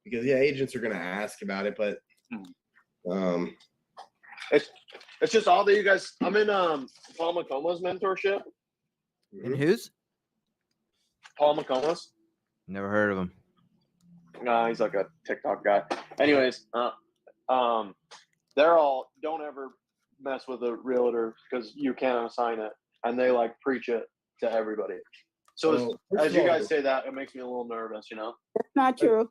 because yeah, agents are gonna ask about it, but It's just all that you guys. I'm in Paul McComa's mentorship. And who's? Paul McComa's. Never heard of him. No, he's like a TikTok guy. Anyways, they're all don't ever mess with a realtor because you can't assign it, and they like preach it to everybody. So first as of you all, guys say that, it makes me a little nervous, you know. That's not true.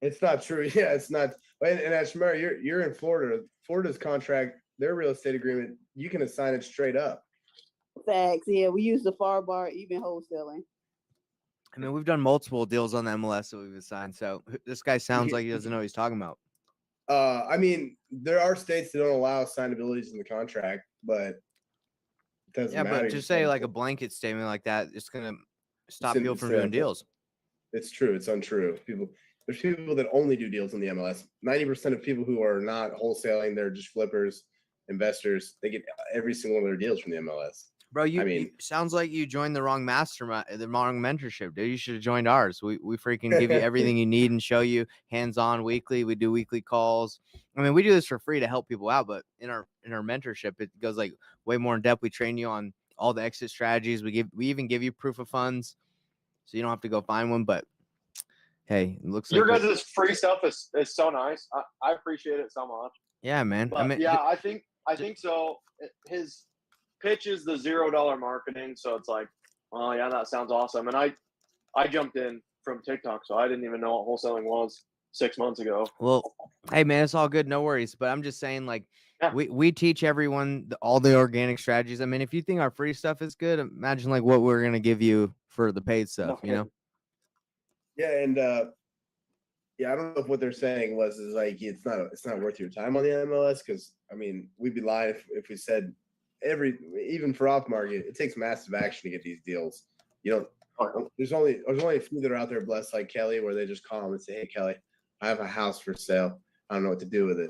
it's not true. Yeah, it's not. And Ashmara, you're in Florida. Florida's contract, their real estate agreement, you can assign it straight up. Facts. Yeah, we use the far bar, even wholesaling. I mean, we've done multiple deals on the MLS that we've assigned. So this guy sounds like he doesn't know what he's talking about. I mean, there are states that don't allow assignabilities in the contract, but it doesn't Yeah, matter. but just say like a blanket statement like that, it's gonna stop in- people from it's, doing deals. It's true. It's untrue. There's people that only do deals in the MLS. 90% of people who are not wholesaling, they're just flippers, investors. They get every single one of their deals from the MLS. Bro, you mean- sounds like you joined the wrong mastermind, the wrong mentorship, dude. You should have joined ours. We freaking give you everything you need and show you hands-on weekly. We do weekly calls. I mean, we do this for free to help people out, but in our mentorship, it goes like way more in depth. We train you on all the exit strategies. We even give you proof of funds, so you don't have to go find one. But hey, it looks Your like guys' free stuff is so nice. I appreciate it so much. yeah, man. But I mean, yeah, I think so. His pitch is the $0 marketing, so it's like, oh yeah, that sounds awesome. And I jumped in from TikTok, so I didn't even know what wholesaling was 6 months ago. well, hey man, it's all good, no worries. But I'm just saying, like, Yeah. we teach everyone all the organic strategies. I mean, if you think our free stuff is good, imagine like what we're gonna give you for the paid stuff. You know? Yeah, and yeah, I don't know if what they're saying is like it's not worth your time on the MLS because I mean we'd be lying if we said even for off market it takes massive action to get these deals. You don't. There's only a few that are out there blessed like Kelly where they just call them and say, hey Kelly, I have a house for sale. I don't know what to do with it.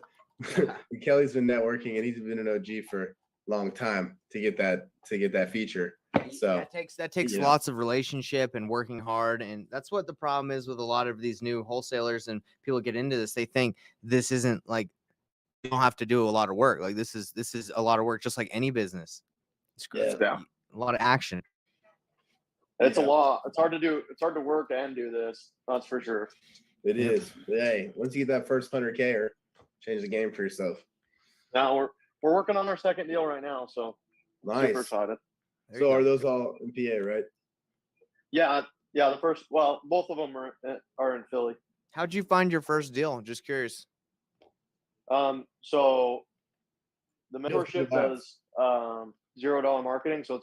And Kelly's been networking and he's been an OG for a long time to get that feature. So that takes yeah. lots of relationship and working hard, and that's what the problem is with a lot of these new wholesalers and people get into this. They think this isn't like you don't have to do a lot of work. Like this is a lot of work, just like any business. It's Yeah. a lot of action. It's Yeah. a lot. It's hard to do. It's hard to work and do this. That's for sure. it is. Hey, once you get that first 100K or change the game for yourself. Now we're working on our second deal right now, so super Nice. excited. There you So go. are those all in PA, right? Yeah. The first, both of them are in Philly. How'd you find your first deal? Just curious. So the Yes, mentorship you have. does $0 marketing. So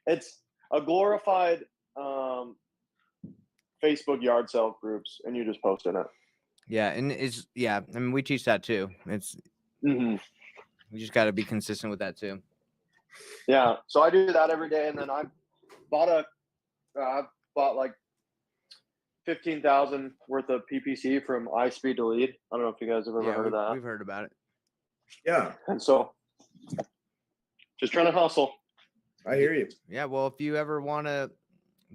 it's a glorified Facebook yard sale groups, and you just post in it. Yeah, and I mean we teach that too. It's Mm-hmm. we just got to be consistent with that too. Yeah. So I do that every day, and then I bought like 15,000 worth of PPC from iSpeed to Lead. I don't know if you guys have ever heard of that. We've heard about it. Yeah, And so just trying to hustle. I hear you. Yeah, well, if you ever want to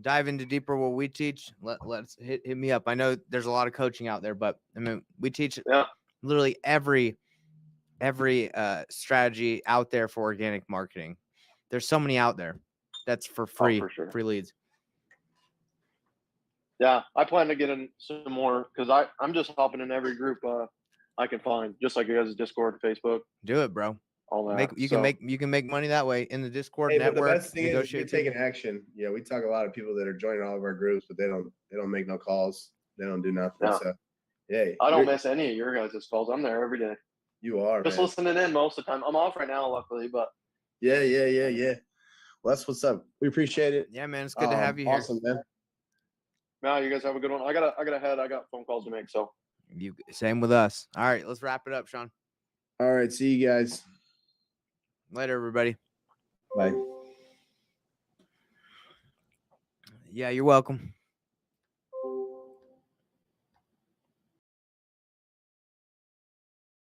dive into deeper what we teach, let's hit me up. I know there's a lot of coaching out there, but I mean, we teach literally every strategy out there for organic marketing. There's so many out there that's for free, for sure. free leads. Yeah, I plan to get in some more because I'm just hopping in every group I can find, just like you guys' Discord, Facebook, Do it, bro. all that. You can make money that way in the Discord Hey, but the network. best thing is you're negotiate taking people. action. Yeah, we talk a lot of people that are joining all of our groups, but they don't make no calls. They don't do nothing. Yeah. So, hey, I don't miss any of your guys' calls. I'm there every day. You are, Just man. listening in most of the time. I'm off right now, luckily, but Yeah. Well, that's what's up. We appreciate it. Yeah, man, it's good to have you here. Awesome, man. Now you guys have a good one. I gotta head. I got phone calls to make. So Same with us. All right, let's wrap it up, Sean. All right. See you guys. Later, everybody. Bye. Yeah, you're welcome.